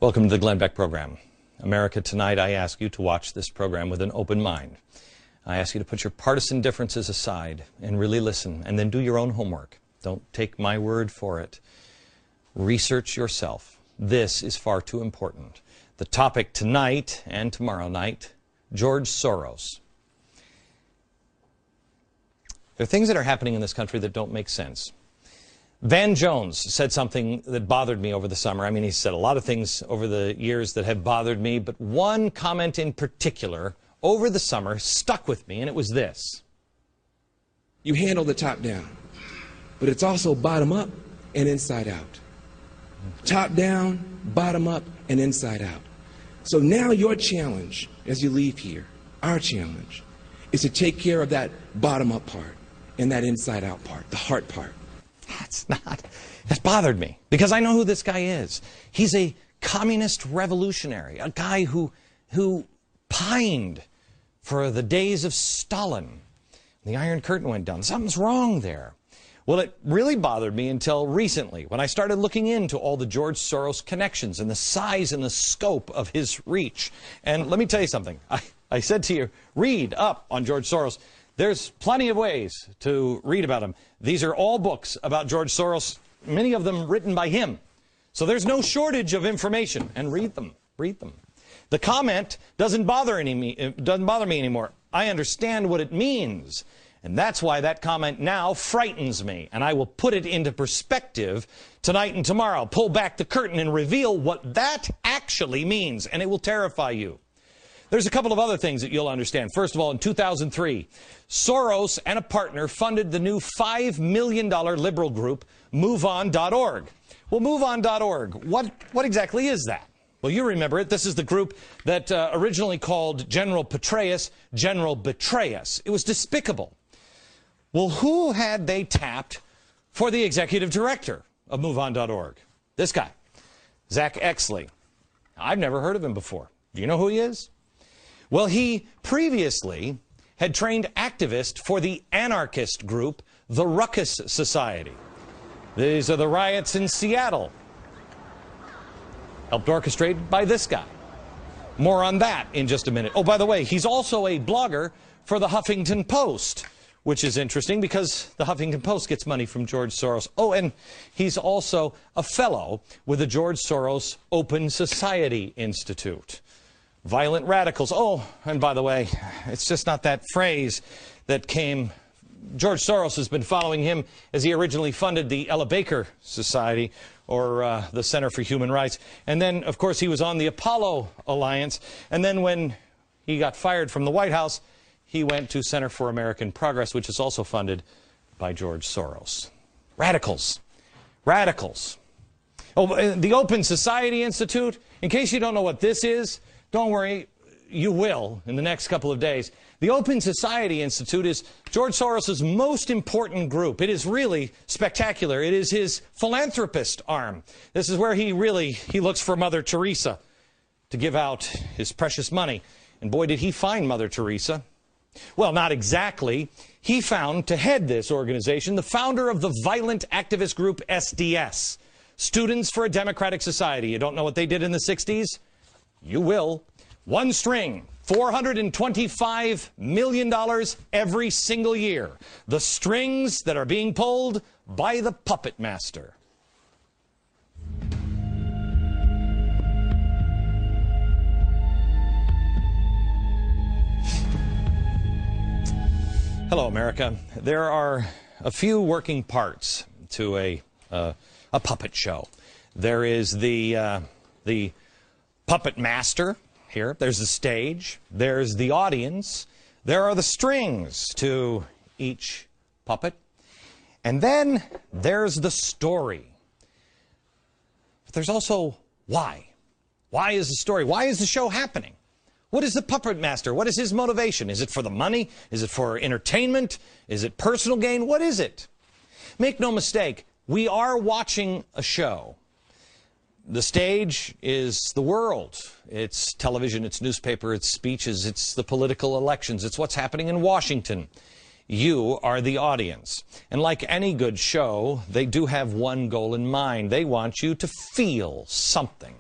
Welcome to the Glenn Beck program. America, tonight I ask you to watch this program with an open mind. I ask you to put your partisan differences aside and really listen, and then do your own homework. Don't take my word for it. Research yourself. This is far too important. The topic tonight and tomorrow night, George Soros. There are things that are happening in this country that don't make sense. Van Jones said something that bothered me over the summer. I mean, he said a lot of things over the years that have bothered me, but one comment in particular over the summer stuck with me, and it was this. You handle the top down, but it's also bottom up and inside out. Top down, bottom up, and inside out. So now your challenge as you leave here, our challenge, is to take care of that bottom up part and that inside out part, the heart part. That's bothered me, because I know who this guy is. He's a communist revolutionary, a guy who pined for the days of Stalin. The Iron Curtain went down. Something's wrong there. Well, it really bothered me until recently, when I started looking into all the George Soros connections and the size and the scope of his reach. And let me tell you something. I said to you, read up on George Soros. There's plenty of ways to read about him. These are all books about George Soros, many of them written by him. So there's no shortage of information, and read them. Read them. The comment doesn't bother me anymore. I understand what it means. And that's why that comment now frightens me. And I will put it into perspective tonight and tomorrow. Pull back the curtain and reveal what that actually means. And it will terrify you. There's a couple of other things that you'll understand. First of all, in 2003, Soros and a partner funded the new $5 million liberal group, MoveOn.org. Well, MoveOn.org, what exactly is that? Well, you remember it. This is the group that originally called General Petraeus General Betrayus. It was despicable. Well, who had they tapped for the executive director of MoveOn.org? This guy, Zach Exley. I've never heard of him before. Do you know who he is? Well, he previously had trained activists for the anarchist group, the Ruckus Society. These are the riots in Seattle, helped orchestrated by this guy. More on that in just a minute. Oh, by the way, he's also a blogger for the Huffington Post, which is interesting because the Huffington Post gets money from George Soros. Oh, and he's also a fellow with the George Soros Open Society Institute. Violent radicals. Oh, and by the way, it's just not that phrase that came. George Soros has been following him as he originally funded the Ella Baker Society, or the Center for Human Rights. And then, of course, he was on the Apollo Alliance. And then when he got fired from the White House, he went to Center for American Progress, which is also funded by George Soros. Radicals. Radicals. Oh, the Open Society Institute, in case you don't know what this is, don't worry, you will in the next couple of days. The Open Society Institute is George Soros' most important group. It is really spectacular. It is his philanthropist arm. This is where he looks for Mother Teresa to give out his precious money. And boy, did he find Mother Teresa. Well, not exactly. He found, to head this organization, the founder of the violent activist group SDS, Students for a Democratic Society. You don't know what they did in the 60s? You will. One string, $425 million every single year. The strings that are being pulled by the puppet master. Hello, America. There are a few working parts to a puppet show. There is the puppet master here. There's the stage. There's the audience. There are the strings to each puppet. And then there's the story. But there's also why. Why is the story? Why is the show happening? What is the puppet master? What is his motivation? Is it for the money? Is it for entertainment? Is it personal gain? What is it? Make no mistake, we are watching a show. The stage is the world. It's television, it's newspaper, it's speeches, it's the political elections, it's what's happening in Washington. You are the audience. And like any good show, they do have one goal in mind. They want you to feel something.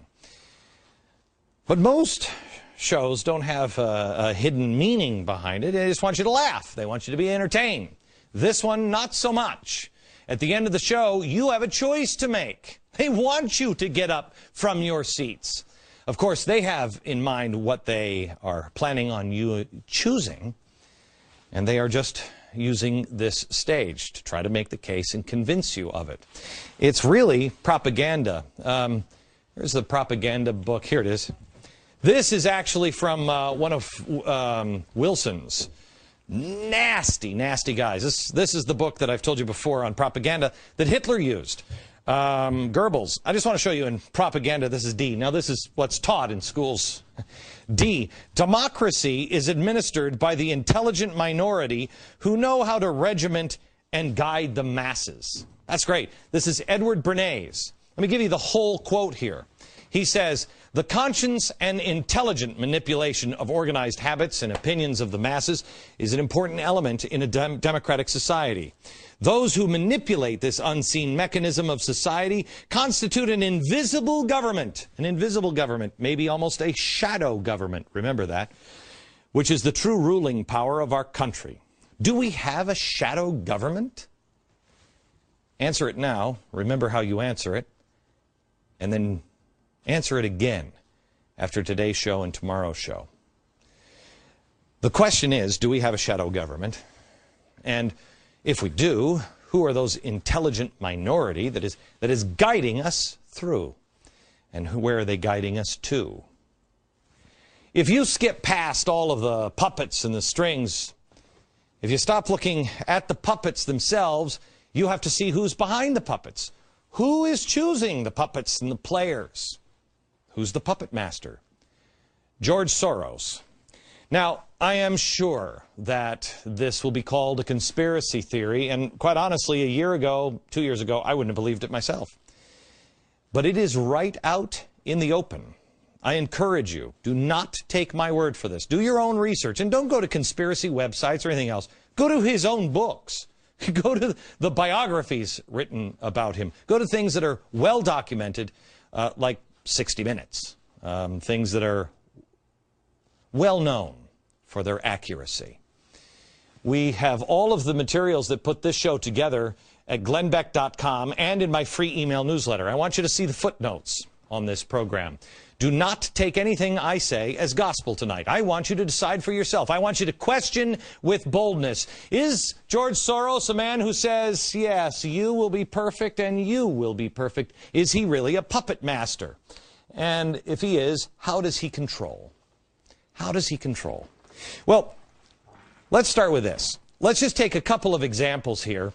But most shows don't have a hidden meaning behind it. They just want you to laugh. They want you to be entertained. This one, not so much. At the end of the show, you have a choice to make. They want you to get up from your seats. Of course, they have in mind what they are planning on you choosing, and they are just using this stage to try to make the case and convince you of it. It's really propaganda. Here's the propaganda book. Here it is. This is actually from one of Wilson's. Nasty, nasty guys. This is the book that I've told you before on propaganda that Hitler used. Goebbels. I just want to show you in propaganda, this is D. Now this is what's taught in schools. D. Democracy is administered by the intelligent minority who know how to regiment and guide the masses. That's great. This is Edward Bernays. Let me give you the whole quote here. He says, the conscious and intelligent manipulation of organized habits and opinions of the masses is an important element in a democratic society. Those who manipulate this unseen mechanism of society constitute an invisible government, maybe almost a shadow government, remember that, which is the true ruling power of our country. Do we have a shadow government? Answer it now, remember how you answer it, and then answer it again after today's show and tomorrow's show. The question is, do we have a shadow government? And if we do, who are those intelligent minority that is guiding us through? And where are they guiding us to? If you skip past all of the puppets and the strings, if you stop looking at the puppets themselves, you have to see who's behind the puppets. Who is choosing the puppets and the players? Who's the puppet master? George Soros. Now, I am sure that this will be called a conspiracy theory, and quite honestly, a year ago, 2 years ago, I wouldn't have believed it myself. But it is right out in the open. I encourage you, do not take my word for this. Do your own research, and don't go to conspiracy websites or anything else. Go to his own books. Go to the biographies written about him. Go to things that are well documented, like 60 Minutes, things that are well known for their accuracy. We have all of the materials that put this show together at glennbeck.com and in my free email newsletter. I want you to see the footnotes on this program. Do not take anything I say as gospel tonight. I want you to decide for yourself. I want you to question with boldness. Is George Soros a man who says, yes, you will be perfect and you will be perfect? Is he really a puppet master? And if he is, how does he control? How does he control? Well, let's start with this. Let's just take a couple of examples here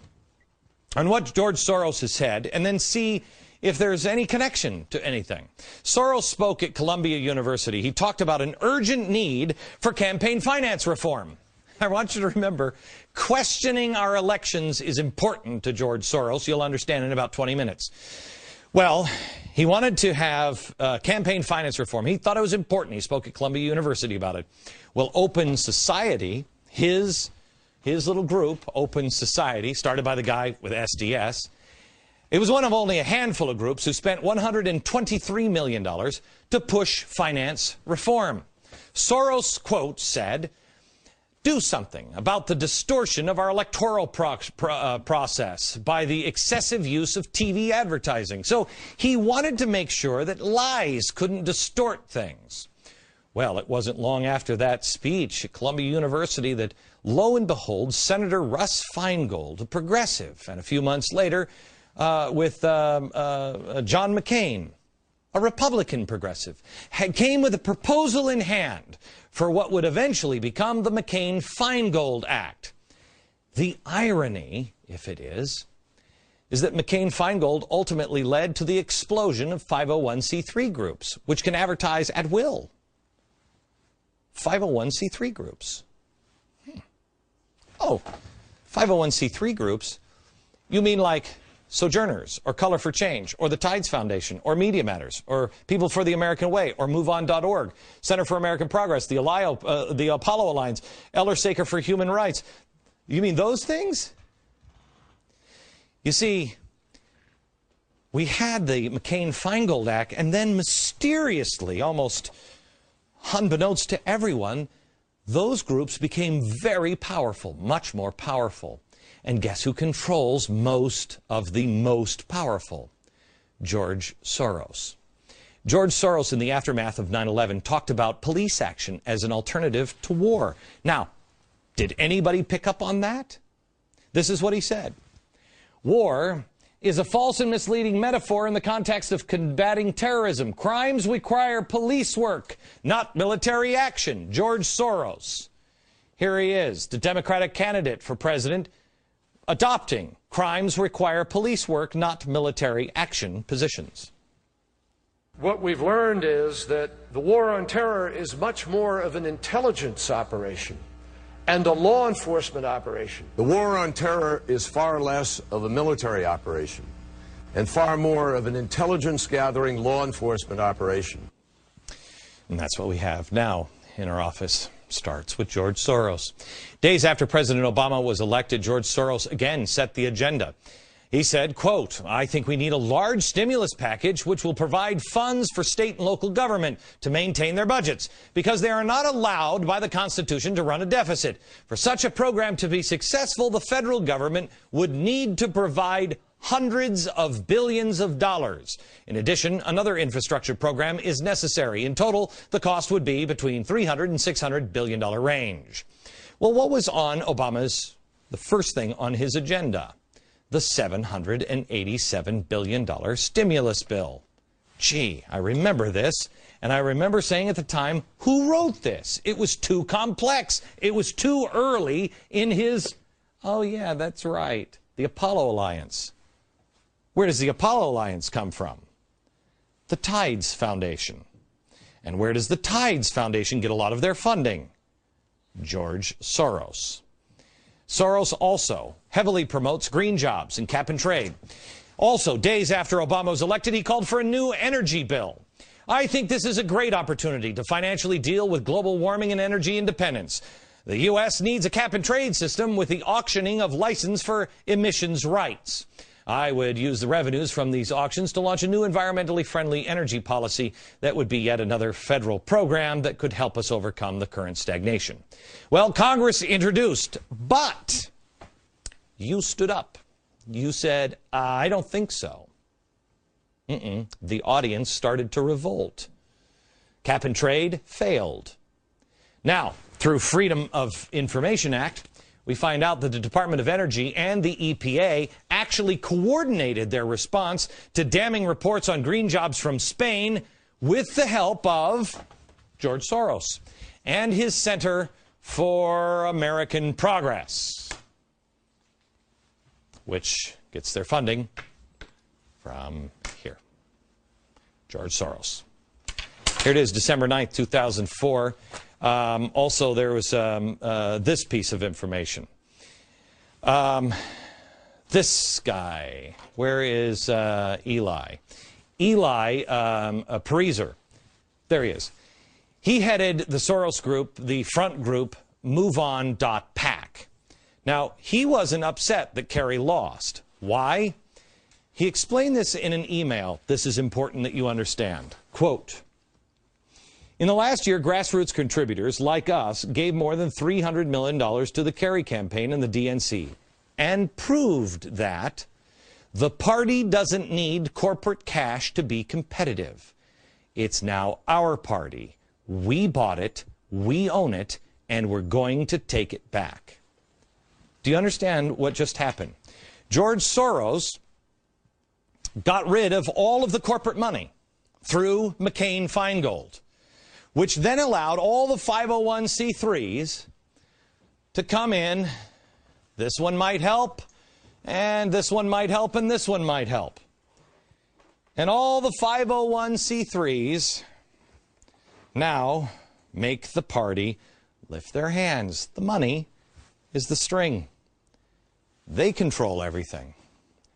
on what George Soros has said and then see if there's any connection to anything. Soros spoke at Columbia University. He talked about an urgent need for campaign finance reform. I want you to remember, questioning our elections is important to George Soros. You'll understand in about 20 minutes. Well, he wanted to have campaign finance reform. He thought it was important. He spoke at Columbia University about it. Well, Open Society, his little group, Open Society, started by the guy with SDS, it was one of only a handful of groups who spent $123 million to push finance reform. Soros, quote, said, do something about the distortion of our electoral process by the excessive use of TV advertising. So he wanted to make sure that lies couldn't distort things. Well, it wasn't long after that speech at Columbia University that, lo and behold, Senator Russ Feingold, a progressive, and a few months later, with John McCain, a Republican progressive, came with a proposal in hand for what would eventually become the McCain-Feingold Act. The irony, if it is that McCain-Feingold ultimately led to the explosion of 501c3 groups, which can advertise at will. 501c3 groups. Oh, 501c3 groups? You mean like Sojourners, or Color for Change, or the Tides Foundation, or Media Matters, or People for the American Way, or MoveOn.org, Center for American Progress, the Apollo Alliance, Elder Saker for Human Rights. You mean those things? You see, we had the McCain-Feingold Act, and then mysteriously, almost unbeknownst to everyone, those groups became very powerful, much more powerful. And guess who controls most of the most powerful? George Soros. George Soros, in the aftermath of 9/11, talked about police action as an alternative to war. Now, did anybody pick up on that? This is what he said. War is a false and misleading metaphor in the context of combating terrorism. Crimes require police work, not military action. George Soros. Here he is, the Democratic candidate for president, adopting crimes require police work, not military action positions. What we've learned is that the war on terror is much more of an intelligence operation and a law enforcement operation. The war on terror is far less of a military operation and far more of an intelligence-gathering law enforcement operation. And that's what we have now in our office. Starts with George Soros. Days after President Obama was elected, George Soros again set the agenda. He said, quote, "I think we need a large stimulus package which will provide funds for state and local government to maintain their budgets because they are not allowed by the Constitution to run a deficit. For such a program to be successful, the federal government would need to provide hundreds of billions of dollars. In addition, another infrastructure program is necessary. In total, the cost would be between $300 and $600 billion range." Well, what was on the first thing on his agenda? The $787 billion stimulus bill. Gee, I remember this, and I remember saying at the time, who wrote this? It was too complex. It was too early in his, oh yeah, that's right, the Apollo Alliance. Where does the Apollo Alliance come from? The Tides Foundation. And where does the Tides Foundation get a lot of their funding? George Soros. Soros also heavily promotes green jobs and cap and trade. Also, days after Obama was elected, he called for a new energy bill. "I think this is a great opportunity to financially deal with global warming and energy independence. The U.S. needs a cap and trade system with the auctioning of license for emissions rights. I would use the revenues from these auctions to launch a new environmentally friendly energy policy that would be yet another federal program that could help us overcome the current stagnation." Well, Congress introduced, but you stood up. You said, "I don't think so." The audience started to revolt. Cap and trade failed. Now, through Freedom of Information Act, we find out that the Department of Energy and the EPA actually coordinated their response to damning reports on green jobs from Spain with the help of George Soros and his Center for American Progress, which gets their funding from here, George Soros. Here it is, December 9th, 2004. Also, there was this piece of information. This guy, where is Eli? Eli Pariser. There he is. He headed the Soros group, the front group, MoveOn.pac. Now, he wasn't upset that Kerry lost. Why? He explained this in an email. This is important that you understand. Quote, "In the last year, grassroots contributors like us gave more than $300 million to the Kerry campaign and the DNC and proved that the party doesn't need corporate cash to be competitive. It's now our party. We bought it, we own it, and we're going to take it back." Do you understand what just happened? George Soros got rid of all of the corporate money through McCain-Feingold, which then allowed all the 501c3s to come in. This one might help, and this one might help, and this one might help. And all the 501c3s now make the party lift their hands. The money is the string. They control everything.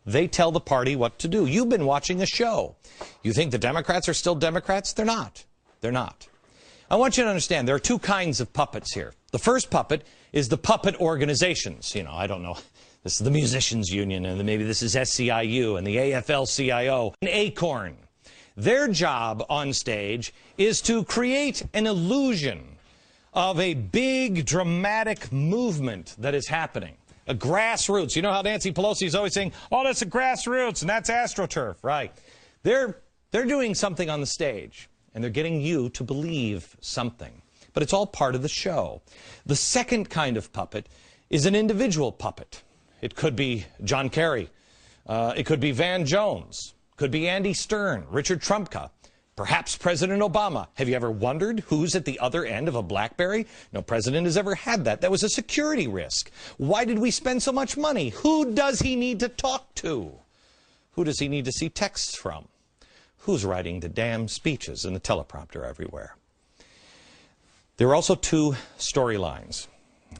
They tell the party what to do. You've been watching a show. You think the Democrats are still Democrats? They're not. They're not. I want you to understand there are two kinds of puppets here. The first puppet is the puppet organizations. You know, I don't know. This is the Musicians Union, and maybe this is SCIU and the AFL-CIO and ACORN. Their job on stage is to create an illusion of a big, dramatic movement that is happening. A grassroots. You know how Nancy Pelosi is always saying, oh, that's a grassroots, and that's AstroTurf, right? They're doing something on the stage, and they're getting you to believe something. But it's all part of the show. The second kind of puppet is an individual puppet. It could be John Kerry. It could be Van Jones. Could be Andy Stern, Richard Trumka, perhaps President Obama. Have you ever wondered who's at the other end of a BlackBerry? No president has ever had that. That was a security risk. Why did we spend so much money? Who does he need to talk to? Who does he need to see texts from? Who's writing the damn speeches in the teleprompter everywhere? There are also two storylines.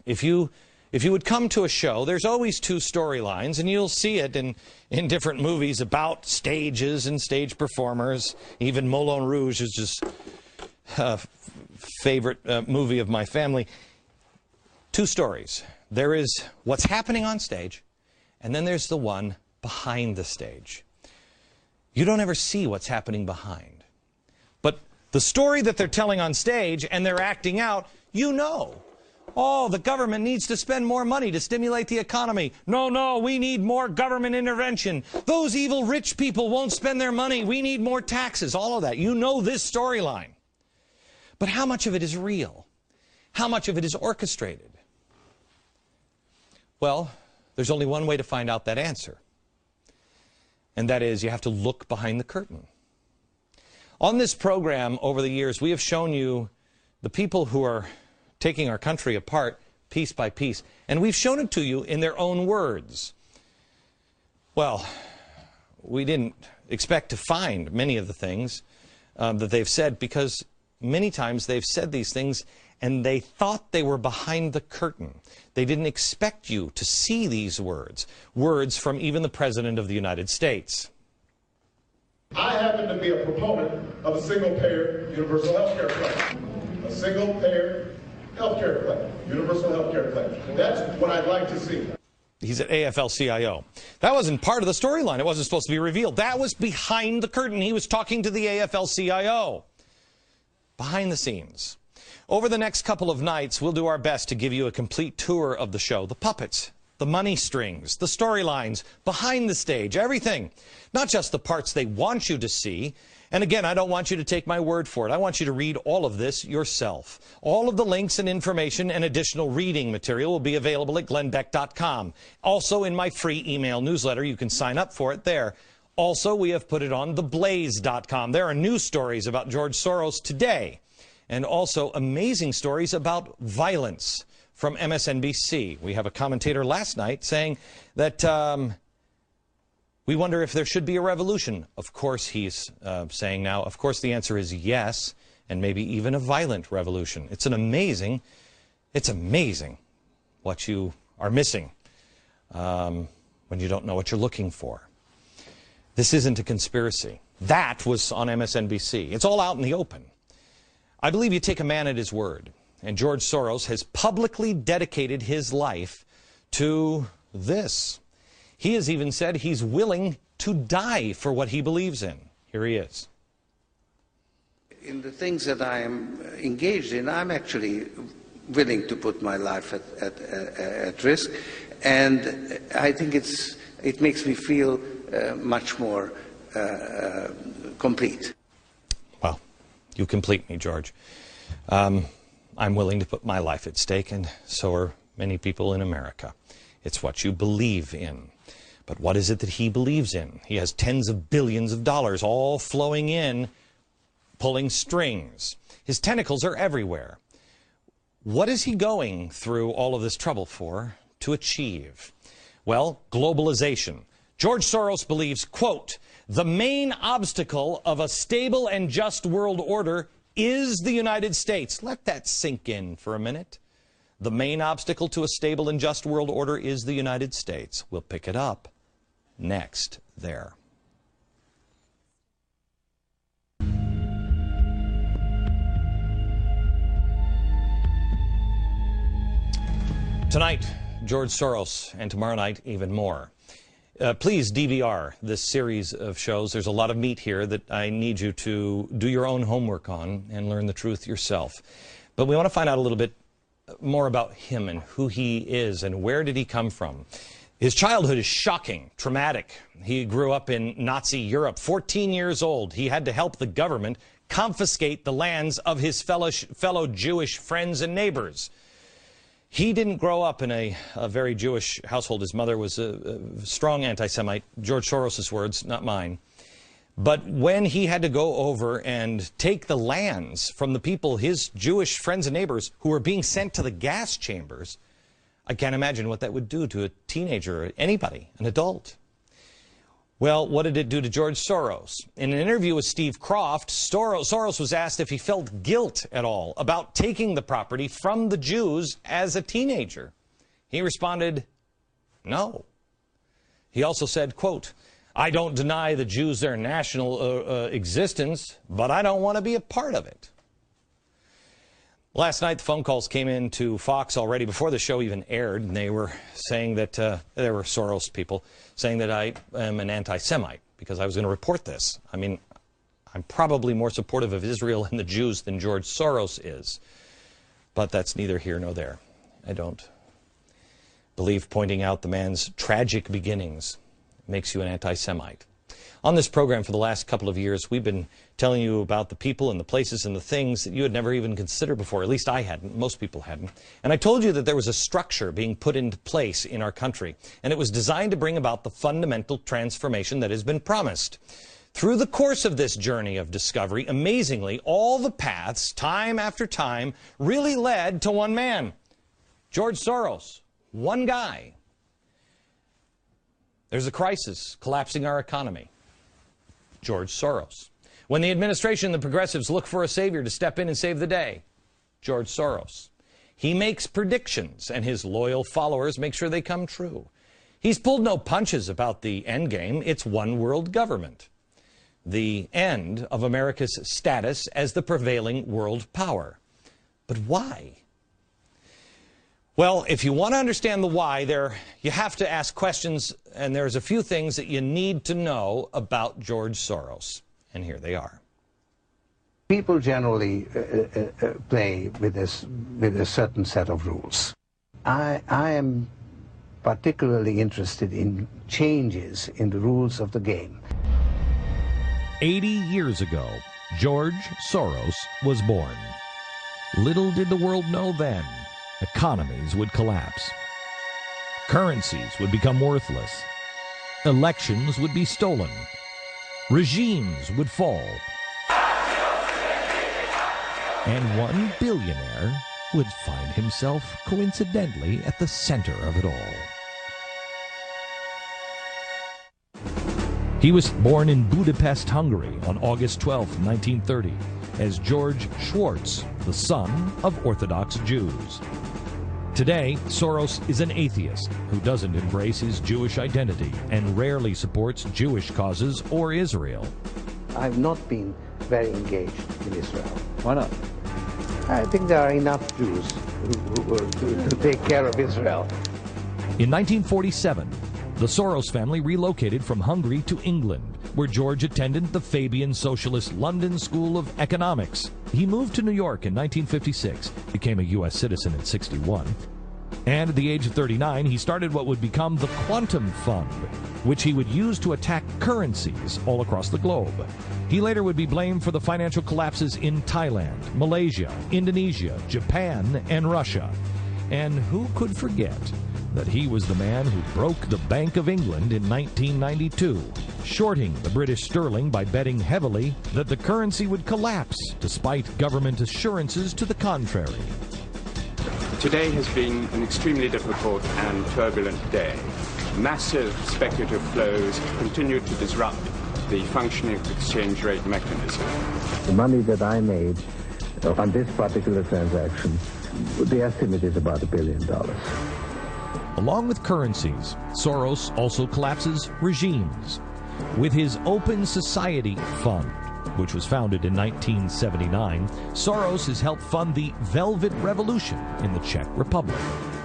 If you would come to a show, there's always two storylines, and you'll see it in different movies about stages and stage performers. Even Moulin Rouge is just a favorite movie of my family. Two stories. There is what's happening on stage, and then there's the one behind the stage. You don't ever see what's happening behind. But the story that they're telling on stage and they're acting out, you know. Oh, the government needs to spend more money to stimulate the economy. No, we need more government intervention. Those evil rich people won't spend their money. We need more taxes. All of that. You know this storyline. But how much of it is real? How much of it is orchestrated? Well, there's only one way to find out that answer. And that is, you have to look behind the curtain. On this program, over the years, we have shown you the people who are taking our country apart piece by piece. And we've shown it to you in their own words. Well, we didn't expect to find many of the things that they've said, because many times they've said these things and they thought they were behind the curtain. They didn't expect you to see these words from even the President of the United States. I happen to be a proponent of a single-payer universal health care plan. A single-payer health care plan, universal health care plan. That's what I'd like to see. He's at AFL-CIO. That wasn't part of the storyline. It wasn't supposed to be revealed. That was behind the curtain. He was talking to the AFL-CIO. Behind the scenes. Over the next couple of nights, we'll do our best to give you a complete tour of the show. The puppets, the money strings, the storylines, behind the stage, everything. Not just the parts they want you to see. And again, I don't want you to take my word for it. I want you to read all of this yourself. All of the links and information and additional reading material will be available at glennbeck.com. Also in my free email newsletter, you can sign up for it there. Also, we have put it on theblaze.com. There are news stories about George Soros today, and also amazing stories about violence from MSNBC. We have a commentator last night saying that we wonder if there should be a revolution. Of course, he's saying now, of course, the answer is yes, and maybe even a violent revolution. It's amazing what you are missing when you don't know what you're looking for. This isn't a conspiracy. That was on MSNBC. It's all out in the open. I believe you take a man at his word. And George Soros has publicly dedicated his life to this. He has even said he's willing to die for what he believes in. Here he is. In the things that I am engaged in, I'm actually willing to put my life at risk. And I think it makes me feel much more complete. Well, you complete me, George. I'm willing to put my life at stake, and so are many people in America. It's what you believe in. But what is it that he believes in? He has tens of billions of dollars all flowing in, pulling strings. His tentacles are everywhere. What is he going through all of this trouble for to achieve? Well, globalization. George Soros believes, quote, the main obstacle of a stable and just world order is the United States. Let that sink in for a minute. The main obstacle to a stable and just world order is the United States. We'll pick it up next there. Tonight, George Soros, and tomorrow night, even more. Please DVR this series of shows. There's a lot of meat here that I need you to do your own homework on and learn the truth yourself. But we want to find out a little bit more about him and who he is and where did he come from. His childhood is shocking, traumatic. He grew up in Nazi Europe. 14 years old, he had to help the government confiscate the lands of his fellow Jewish friends and neighbors. He didn't grow up in a very Jewish household. His mother was a strong anti-Semite. George Soros' words, not mine. But when he had to go over and take the lands from the people, his Jewish friends and neighbors, who were being sent to the gas chambers, I can't imagine what that would do to a teenager, or anybody, an adult. Well, what did it do to George Soros? In an interview with Steve Kroft, Soros was asked if he felt guilt at all about taking the property from the Jews as a teenager. He responded, no. He also said, quote, I don't deny the Jews their national existence, but I don't want to be a part of it. Last night, the phone calls came in to Fox already before the show even aired, and they were saying that, there were Soros people saying that I am an anti-Semite because I was going to report this. I mean, I'm probably more supportive of Israel and the Jews than George Soros is, but that's neither here nor there. I don't believe pointing out the man's tragic beginnings makes you an anti-Semite. On this program for the last couple of years, we've been telling you about the people and the places and the things that you had never even considered before. At least I hadn't. Most people hadn't. And I told you that there was a structure being put into place in our country, and it was designed to bring about the fundamental transformation that has been promised. Through the course of this journey of discovery, amazingly, all the paths, time after time, really led to one man, George Soros, one guy. There's a crisis collapsing our economy. George Soros. When the administration and the progressives look for a savior to step in and save the day, George Soros. He makes predictions, and his loyal followers make sure they come true. He's pulled no punches about the end game. It's one world government. The end of America's status as the prevailing world power. But why? Well, if you want to understand the why, you have to ask questions, and there's a few things that you need to know about George Soros. And here they are. People generally play with a certain set of rules. I am particularly interested in changes in the rules of the game. 80 years ago, George Soros was born. Little did the world know then, economies would collapse. Currencies would become worthless. Elections would be stolen. Regimes would fall. And one billionaire would find himself coincidentally at the center of it all. He was born in Budapest, Hungary on August 12, 1930, as George Schwartz, the son of Orthodox Jews. Today, Soros is an atheist who doesn't embrace his Jewish identity and rarely supports Jewish causes or Israel. I've not been very engaged in Israel. Why not? I think there are enough Jews to take care of Israel. In 1947, the Soros family relocated from Hungary to England, where George attended the Fabian Socialist London School of Economics. He moved to New York in 1956, became a U.S. citizen at 61, and at the age of 39, he started what would become the Quantum Fund, which he would use to attack currencies all across the globe. He later would be blamed for the financial collapses in Thailand, Malaysia, Indonesia, Japan, and Russia. And who could forget that he was the man who broke the Bank of England in 1992, shorting the British sterling by betting heavily that the currency would collapse, despite government assurances to the contrary. Today has been an extremely difficult and turbulent day. Massive speculative flows continue to disrupt the functioning of the exchange rate mechanism. The money that I made on this particular transaction, the estimate is about $1 billion. Along with currencies, Soros also collapses regimes. With his Open Society Fund, which was founded in 1979, Soros has helped fund the Velvet Revolution in the Czech Republic,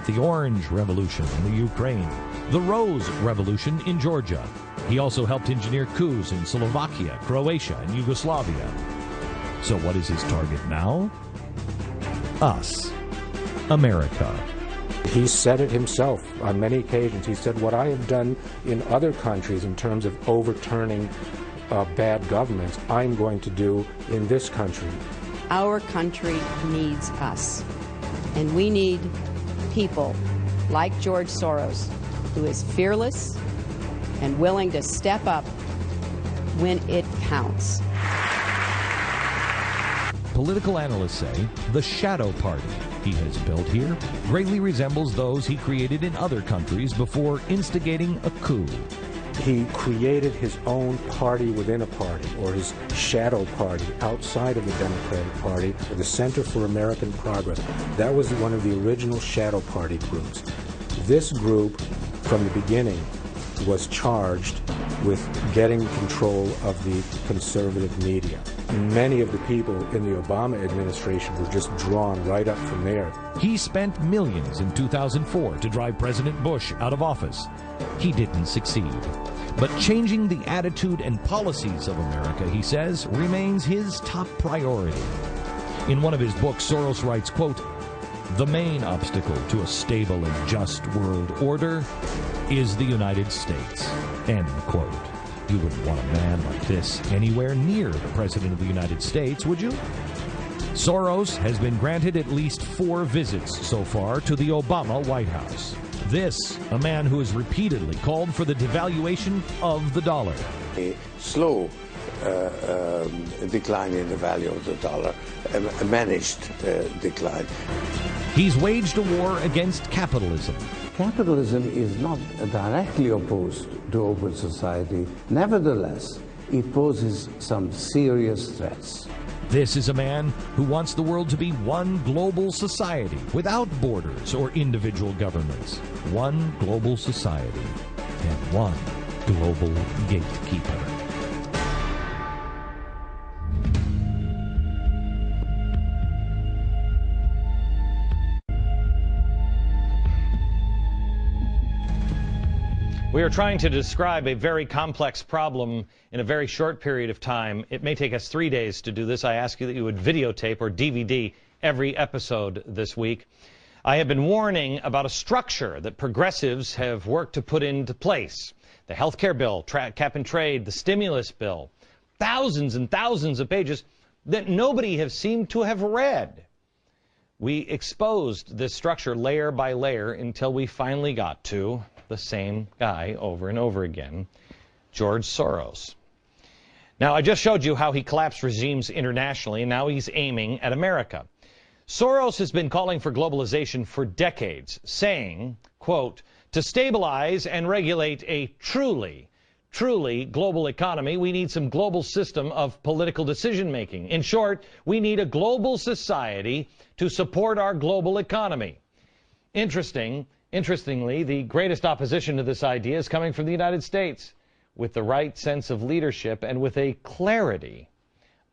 the Orange Revolution in the Ukraine, the Rose Revolution in Georgia. He also helped engineer coups in Slovakia, Croatia, and Yugoslavia. So what is his target now? Us. America. He said it himself on many occasions. He said, what I have done in other countries in terms of overturning bad governments, I'm going to do in this country. Our country needs us. And we need people like George Soros, who is fearless and willing to step up when it counts. Political analysts say the shadow party he has built here greatly resembles those he created in other countries before instigating a coup. He created his own party within a party, or his shadow party outside of the Democratic Party, the Center for American Progress. That was one of the original shadow party groups. This group, from the beginning, was charged with getting control of the conservative media. Many of the people in the Obama administration were just drawn right up from there. He spent millions in 2004 to drive President Bush out of office. He didn't succeed. But changing the attitude and policies of America, he says, remains his top priority. In one of his books, Soros writes, quote, "The main obstacle to a stable and just world order is the United States," end quote. You wouldn't want a man like this anywhere near the President of the United States, would you? Soros has been granted at least 4 visits so far to the Obama White House. This, a man who has repeatedly called for the devaluation of the dollar. A slow decline in the value of the dollar, a managed decline. He's waged a war against capitalism. Capitalism is not directly opposed to open society. Nevertheless, it poses some serious threats. This is a man who wants the world to be one global society without borders or individual governments. One global society and one global gatekeeper. We are trying to describe a very complex problem in a very short period of time. It may take us 3 days to do this. I ask you that you would videotape or DVD every episode this week. I have been warning about a structure that progressives have worked to put into place. The health care bill, cap and trade, the stimulus bill, thousands and thousands of pages that nobody has seemed to have read. We exposed this structure layer by layer until we finally got to the same guy over and over again, George Soros. Now, I just showed you how he collapsed regimes internationally, and now he's aiming at America. Soros has been calling for globalization for decades, saying, quote, "To stabilize and regulate a truly global economy, we need some global system of political decision-making. In short, we need a global society to support our global economy." Interestingly, the greatest opposition to this idea is coming from the United States, with the right sense of leadership and with a clarity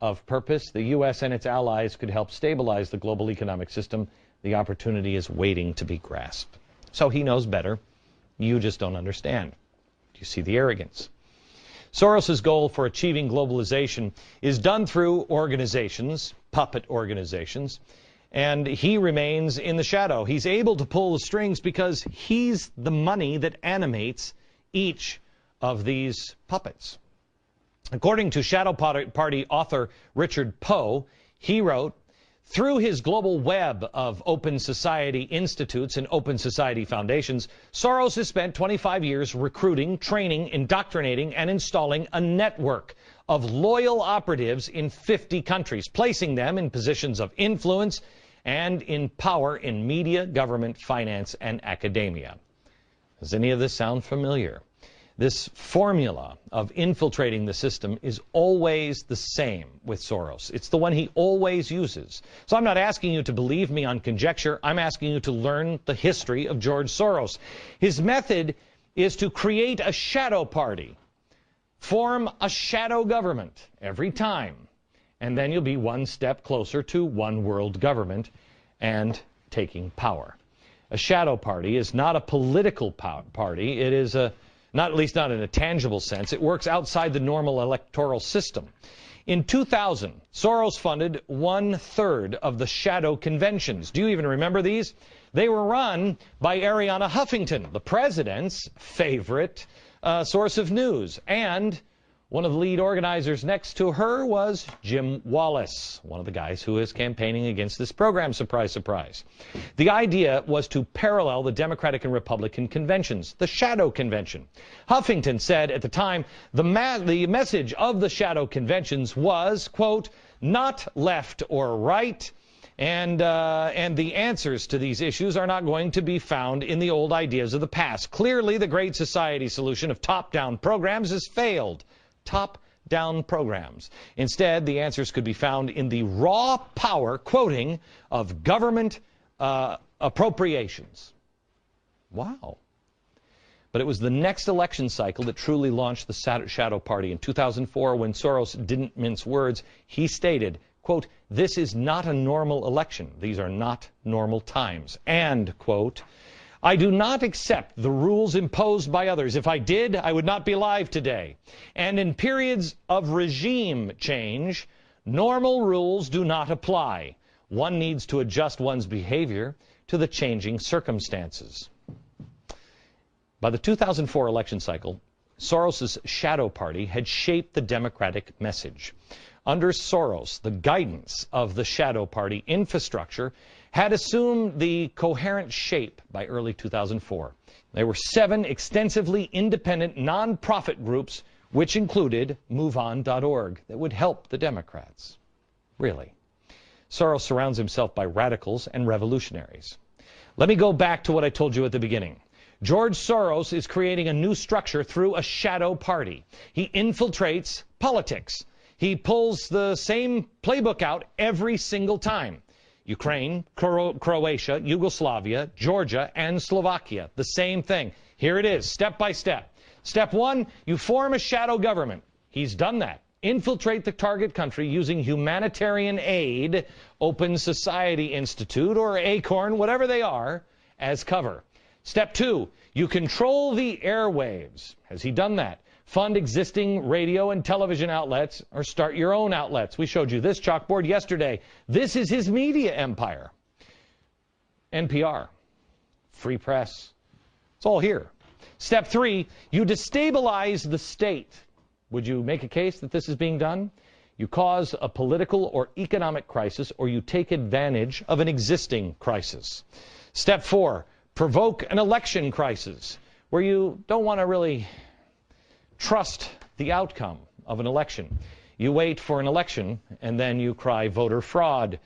of purpose. The U.S. and its allies could help stabilize the global economic system. The opportunity is waiting to be grasped. So he knows better. You just don't understand. Do you see the arrogance? Soros's goal for achieving globalization is done through organizations, puppet organizations, and he remains in the shadow. He's able to pull the strings because he's the money that animates each of these puppets. According to Shadow Party author Richard Poe, he wrote, "Through his global web of open society institutes and open society foundations, Soros has spent 25 years recruiting, training, indoctrinating, and installing a network of loyal operatives in 50 countries, placing them in positions of influence and in power in media, government, finance, and academia." Does any of this sound familiar? This formula of infiltrating the system is always the same with Soros. It's the one he always uses. So I'm not asking you to believe me on conjecture. I'm asking you to learn the history of George Soros. His method is to create a shadow party, form a shadow government every time, and then you'll be one step closer to one world government and taking power. A shadow party is not a political party. It is not, at least not in a tangible sense. It works outside the normal electoral system. In 2000, Soros funded 1/3 of the shadow conventions. Do you even remember these? They were run by Arianna Huffington, the president's favorite source of news. And one of the lead organizers next to her was Jim Wallace, one of the guys who is campaigning against this program, surprise, surprise. The idea was to parallel the Democratic and Republican conventions, the shadow convention. Huffington said at the time, the message of the shadow conventions was, quote, not left or right, and the answers to these issues are not going to be found in the old ideas of the past. Clearly, the Great Society solution of top-down programs has failed. Top-down programs. Instead, the answers could be found in the raw power, quoting, of government appropriations. Wow. But it was the next election cycle that truly launched the shadow party. In 2004, when Soros didn't mince words, he stated, quote, this is not a normal election. These are not normal times. And, quote, I do not accept the rules imposed by others. If I did, I would not be alive today. And in periods of regime change, normal rules do not apply. One needs to adjust one's behavior to the changing circumstances. By the 2004 election cycle, Soros's shadow party had shaped the Democratic message. Under Soros, the guidance of the shadow party infrastructure had assumed the coherent shape by early 2004. There were 7 extensively independent nonprofit groups, which included MoveOn.org, that would help the Democrats. Really. Soros surrounds himself by radicals and revolutionaries. Let me go back to what I told you at the beginning. George Soros is creating a new structure through a shadow party. He infiltrates politics. He pulls the same playbook out every single time. Ukraine, Croatia, Yugoslavia, Georgia, and Slovakia. The same thing. Here it is, step by step. Step 1, you form a shadow government. He's done that. Infiltrate the target country using humanitarian aid, Open Society Institute, or ACORN, whatever they are, as cover. Step 2, you control the airwaves. Has he done that? Fund existing radio and television outlets, or start your own outlets. We showed you this chalkboard yesterday. This is his media empire. NPR, free press, it's all here. Step 3, you destabilize the state. Would you make a case that this is being done? You cause a political or economic crisis, or you take advantage of an existing crisis. Step 4, provoke an election crisis, where you don't want to really trust the outcome of an election. You wait for an election, and then you cry voter fraud.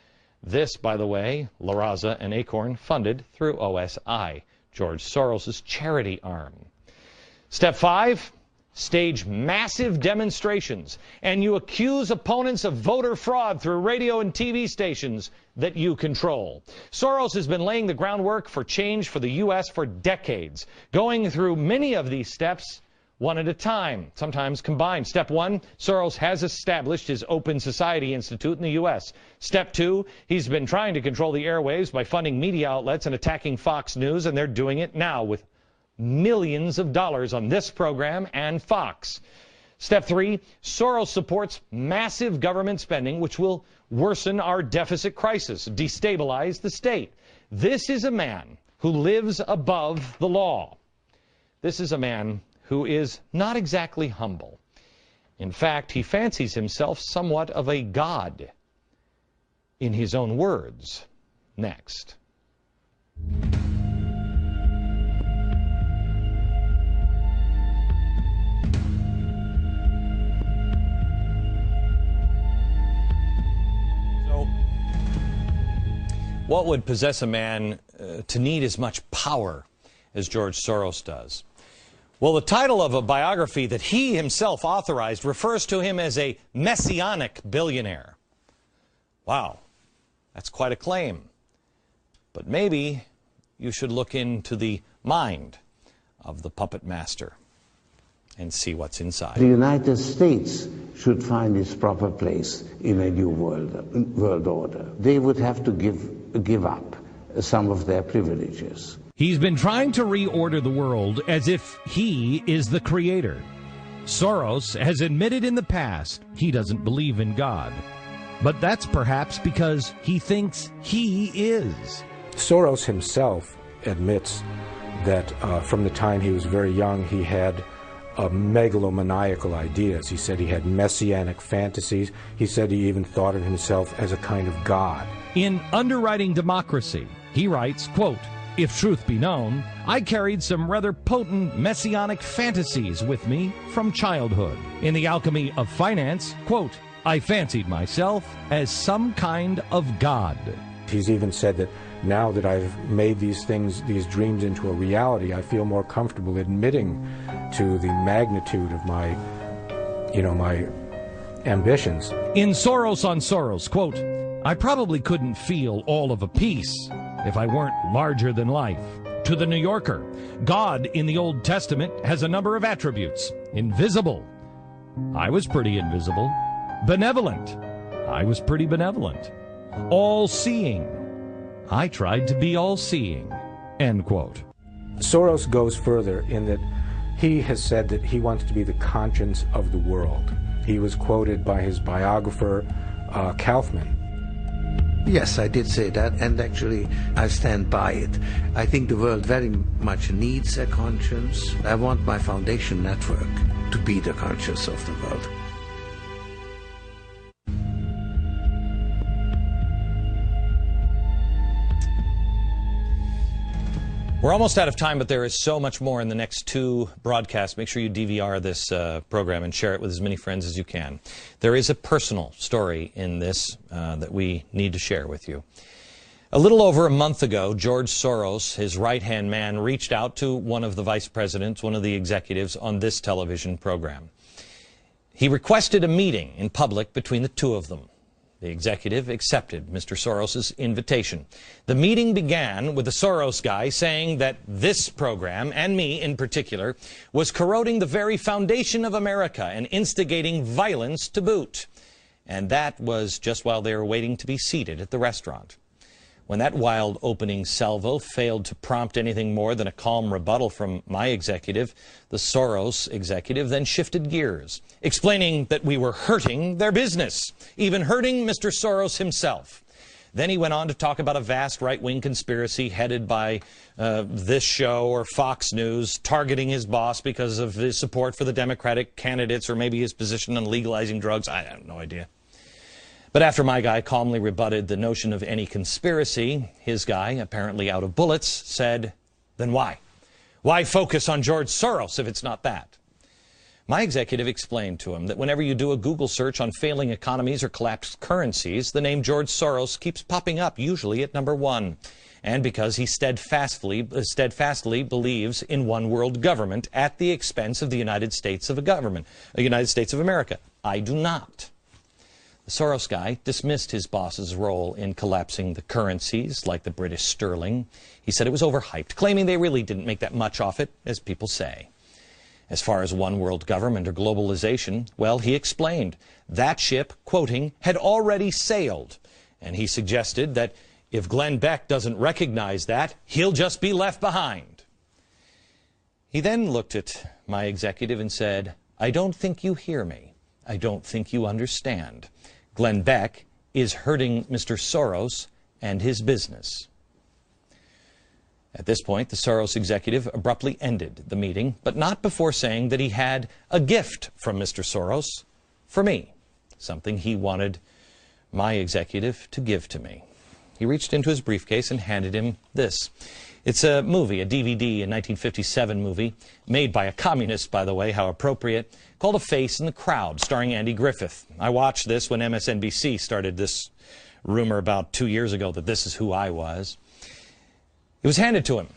This, by the way, La Raza and Acorn funded through OSI, George Soros' charity arm. Step 5, stage massive demonstrations, and you accuse opponents of voter fraud through radio and TV stations that you control. Soros has been laying the groundwork for change for the U.S. for decades, going through many of these steps one at a time, sometimes combined. Step 1, Soros has established his Open Society Institute in the U.S. Step 2, he's been trying to control the airwaves by funding media outlets and attacking Fox News, and they're doing it now with millions of dollars on this program and Fox. Step 3, Soros supports massive government spending, which will worsen our deficit crisis, destabilize the state. This is a man who lives above the law. This is a man who is not exactly humble. In fact, he fancies himself somewhat of a god. In his own words, next. So, what would possess a man to need as much power as George Soros does? Well, the title of a biography that he himself authorized refers to him as a messianic billionaire. Wow, that's quite a claim. But maybe you should look into the mind of the puppet master and see what's inside. The United States should find its proper place in a new world order. They would have to give up some of their privileges. He's been trying to reorder the world as if he is the creator. Soros has admitted in the past he doesn't believe in God. But that's perhaps because he thinks he is. Soros himself admits that from the time he was very young, he had megalomaniacal ideas. He said he had messianic fantasies. He said he even thought of himself as a kind of god. In Underwriting Democracy, he writes, quote, "If truth be known, I carried some rather potent messianic fantasies with me from childhood. In The Alchemy of Finance, quote, I fancied myself as some kind of god." He's even said that now that I've made these things, these dreams into a reality, I feel more comfortable admitting to the magnitude of my, my ambitions. In Soros on Soros, quote, "I probably couldn't feel all of a piece if I weren't larger than life." To The New Yorker, God in the Old Testament has a number of attributes. Invisible. I was pretty invisible. Benevolent. I was pretty benevolent. All-seeing. I tried to be all-seeing. End quote. Soros goes further in that he has said that he wants to be the conscience of the world. He was quoted by his biographer, Kaufman. Yes, I did say that, and actually I stand by it. I think the world very much needs a conscience. I want my foundation network to be the conscience of the world. We're almost out of time, but there is so much more in the next two broadcasts. Make sure you DVR this program and share it with as many friends as you can. There is a personal story in this that we need to share with you. A little over a month ago, George Soros, his right-hand man, reached out to one of the vice presidents, one of the executives on this television program. He requested a meeting in public between the two of them. The executive accepted Mr. Soros' invitation. The meeting began with the Soros guy saying that this program, and me in particular, was corroding the very foundation of America and instigating violence to boot. And that was just while they were waiting to be seated at the restaurant. When that wild opening salvo failed to prompt anything more than a calm rebuttal from my executive, the Soros executive then shifted gears, explaining that we were hurting their business, even hurting Mr. Soros himself. Then he went on to talk about a vast right-wing conspiracy headed by this show or Fox News, targeting his boss because of his support for the Democratic candidates or maybe his position on legalizing drugs. I have no idea. But after my guy calmly rebutted the notion of any conspiracy, his guy, apparently out of bullets, said, "Then why? Why focus on George Soros if it's not that?" My executive explained to him that whenever you do a Google search on failing economies or collapsed currencies, the name George Soros keeps popping up, usually at number one. And because he steadfastly believes in one world government at the expense of the United States of America. I do not. The Soros guy dismissed his boss's role in collapsing the currencies, like the British sterling. He said it was overhyped, claiming they really didn't make that much off it, as people say. As far as one world government or globalization, well, he explained that ship, quoting, had already sailed. And he suggested that if Glenn Beck doesn't recognize that, he'll just be left behind. He then looked at my executive and said, "I don't think you hear me. I don't think you understand. Glenn Beck is hurting Mr. Soros and his business." At this point, the Soros executive abruptly ended the meeting, but not before saying that he had a gift from Mr. Soros for me, something he wanted my executive to give to me. He reached into his briefcase and handed him this. It's a movie, a DVD, a 1957 movie, made by a communist, by the way, how appropriate, called A Face in the Crowd, starring Andy Griffith. I watched this when MSNBC started this rumor about 2 years ago that this is who I was. It was handed to him.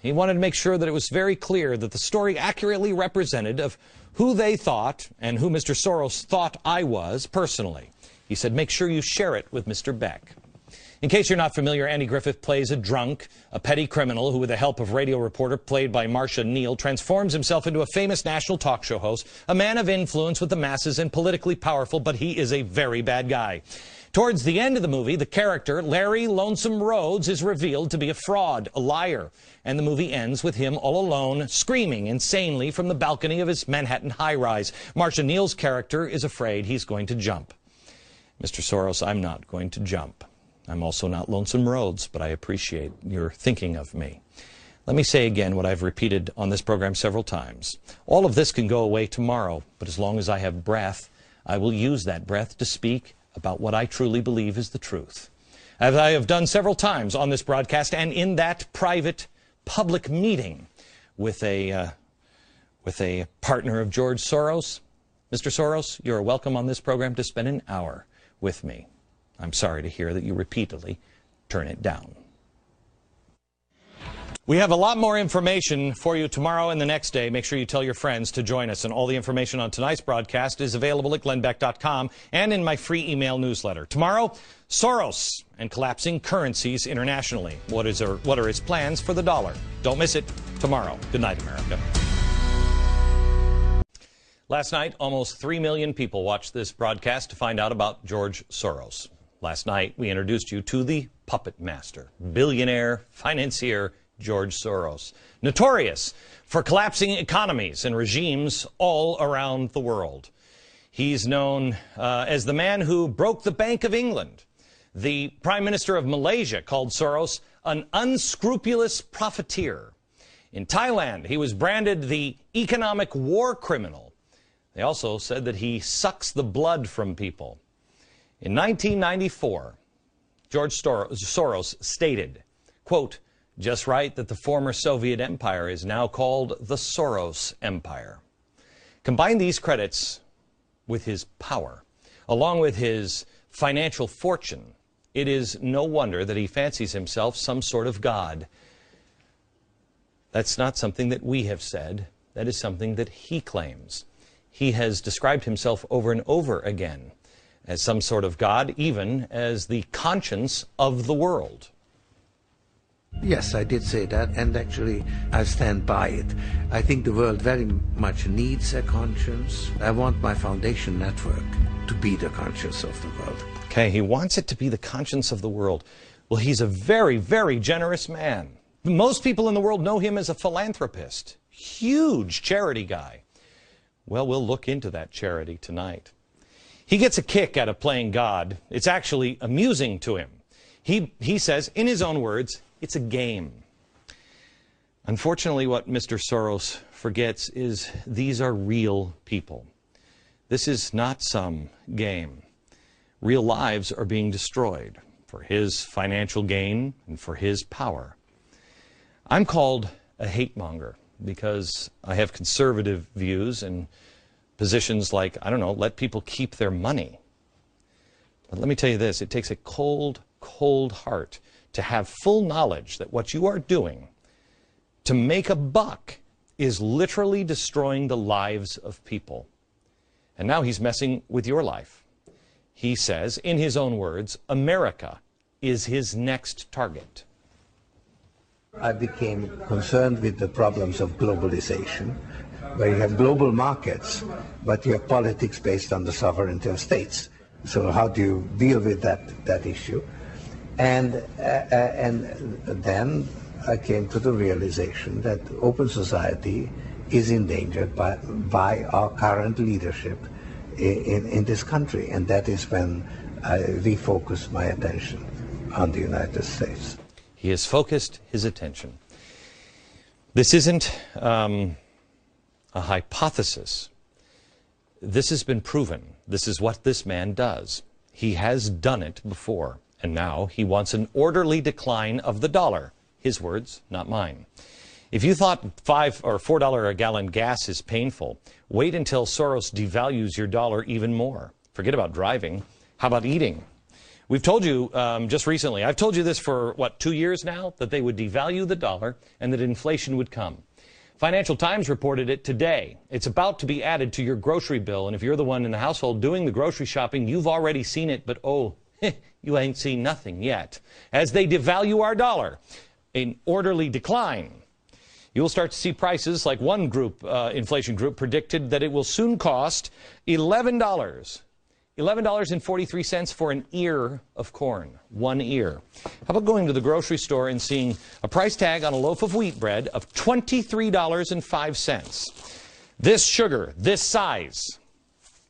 He wanted to make sure that it was very clear that the story accurately represented of who they thought and who Mr. Soros thought I was personally. He said, "Make sure you share it with Mr. Beck." In case you're not familiar, Andy Griffith plays a drunk, a petty criminal who, with the help of radio reporter played by Marcia Neal, transforms himself into a famous national talk show host, a man of influence with the masses and politically powerful, but he is a very bad guy. Towards the end of the movie, the character, Larry Lonesome Rhodes, is revealed to be a fraud, a liar. And the movie ends with him all alone, screaming insanely from the balcony of his Manhattan high-rise. Marsha Neal's character is afraid he's going to jump. Mr. Soros, I'm not going to jump. I'm also not Lonesome Rhodes, but I appreciate your thinking of me. Let me say again what I've repeated on this program several times. All of this can go away tomorrow, but as long as I have breath, I will use that breath to speak about what I truly believe is the truth. As I have done several times on this broadcast and in that private public meeting with a partner of George Soros. Mr. Soros, you're welcome on this program to spend an hour with me. I'm sorry to hear that you repeatedly turn it down. We have a lot more information for you tomorrow and the next day. Make sure you tell your friends to join us. And all the information on tonight's broadcast is available at glennbeck.com and in my free email newsletter. Tomorrow, Soros and collapsing currencies internationally. What are his plans for the dollar? Don't miss it tomorrow. Good night, America. Last night, almost 3 million people watched this broadcast to find out about George Soros. Last night, we introduced you to the puppet master, billionaire, financier, George Soros, notorious for collapsing economies and regimes all around the world. He's known as the man who broke the Bank of England. The Prime Minister of Malaysia called Soros an unscrupulous profiteer. In Thailand, he was branded the economic war criminal. They also said that he sucks the blood from people. In 1994, George Soros stated, quote, "Just right that the former Soviet Empire is now called the Soros Empire." Combine these credits with his power, along with his financial fortune, it is no wonder that he fancies himself some sort of god. That's not something that we have said. That is something that he claims. He has described himself over and over again as some sort of god, even as the conscience of the world. Yes, I did say that, and actually I stand by it. I think the world very much needs a conscience. I want my foundation network to be the conscience of the world. Okay, he wants it to be the conscience of the world. Well, he's a very, very generous man. Most people in the world know him as a philanthropist. Huge charity guy. Well, we'll look into that charity tonight. He gets a kick out of playing God. It's actually amusing to him. He says, in his own words, it's a game. Unfortunately, what Mr. Soros forgets is these are real people. This is not some game. Real lives are being destroyed for his financial gain and for his power. I'm called a hate monger because I have conservative views and positions like, I don't know, let people keep their money. But let me tell you this, it takes a cold, cold heart to have full knowledge that what you are doing to make a buck is literally destroying the lives of people. And now he's messing with your life. He says, in his own words, America is his next target. I became concerned with the problems of globalization, where you have global markets, but you have politics based on the sovereignty of states. So how do you deal with that issue? And then I came to the realization that open society is endangered by our current leadership in this country. And that is when I refocused my attention on the United States. He has focused his attention. This isn't a hypothesis. This has been proven. This is what this man does. He has done it before. And now he wants an orderly decline of the dollar. His words, not mine. If you thought $5 or $4 a gallon gas is painful, wait until Soros devalues your dollar even more. Forget about driving. How about eating? We've told you just recently, I've told you this for, 2 years now, that they would devalue the dollar and that inflation would come. Financial Times reported it today. It's about to be added to your grocery bill, and if you're the one in the household doing the grocery shopping, you've already seen it, but oh, you ain't seen nothing yet. As they devalue our dollar, an orderly decline, you'll start to see prices like one group, inflation group, predicted that it will soon cost $11 $11.43 for an ear of corn, 1 ear. How about going to the grocery store and seeing a price tag on a loaf of wheat bread of $23.05? This sugar, this size,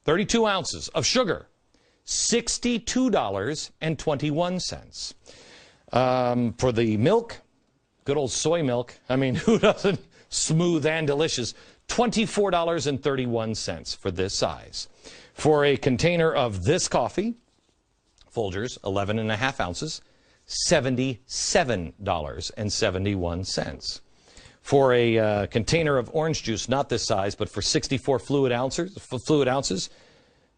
32 ounces of sugar, $62.21. For the milk, good old soy milk, I mean, who doesn't? Smooth and delicious, $24.31 for this size. For a container of this coffee, Folgers, 11.5 ounces, $77.71. For a container of orange juice, not this size, but for 64 fluid ounces,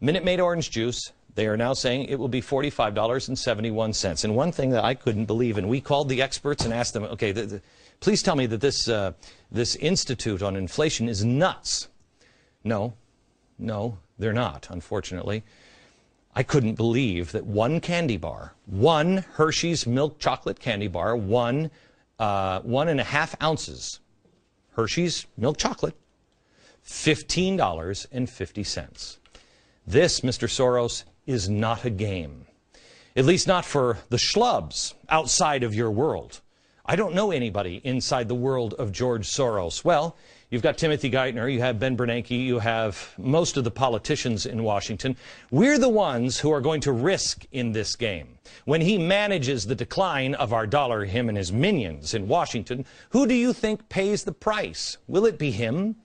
Minute Maid orange juice, they are now saying it will be $45.71. And one thing that I couldn't believe, and we called the experts and asked them, okay, please tell me that this Institute on Inflation is nuts. No, they're not, unfortunately. I couldn't believe that one candy bar, one Hershey's milk chocolate candy bar, 1.5 ounces Hershey's milk chocolate, $15.50. This, Mr. Soros, is not a game. At least not for the schlubs outside of your world. I don't know anybody inside the world of George Soros. Well, you've got Timothy Geithner, you have Ben Bernanke, you have most of the politicians in Washington. We're the ones who are going to risk in this game. When he manages the decline of our dollar, him and his minions in Washington, who do you think pays the price? Will it be him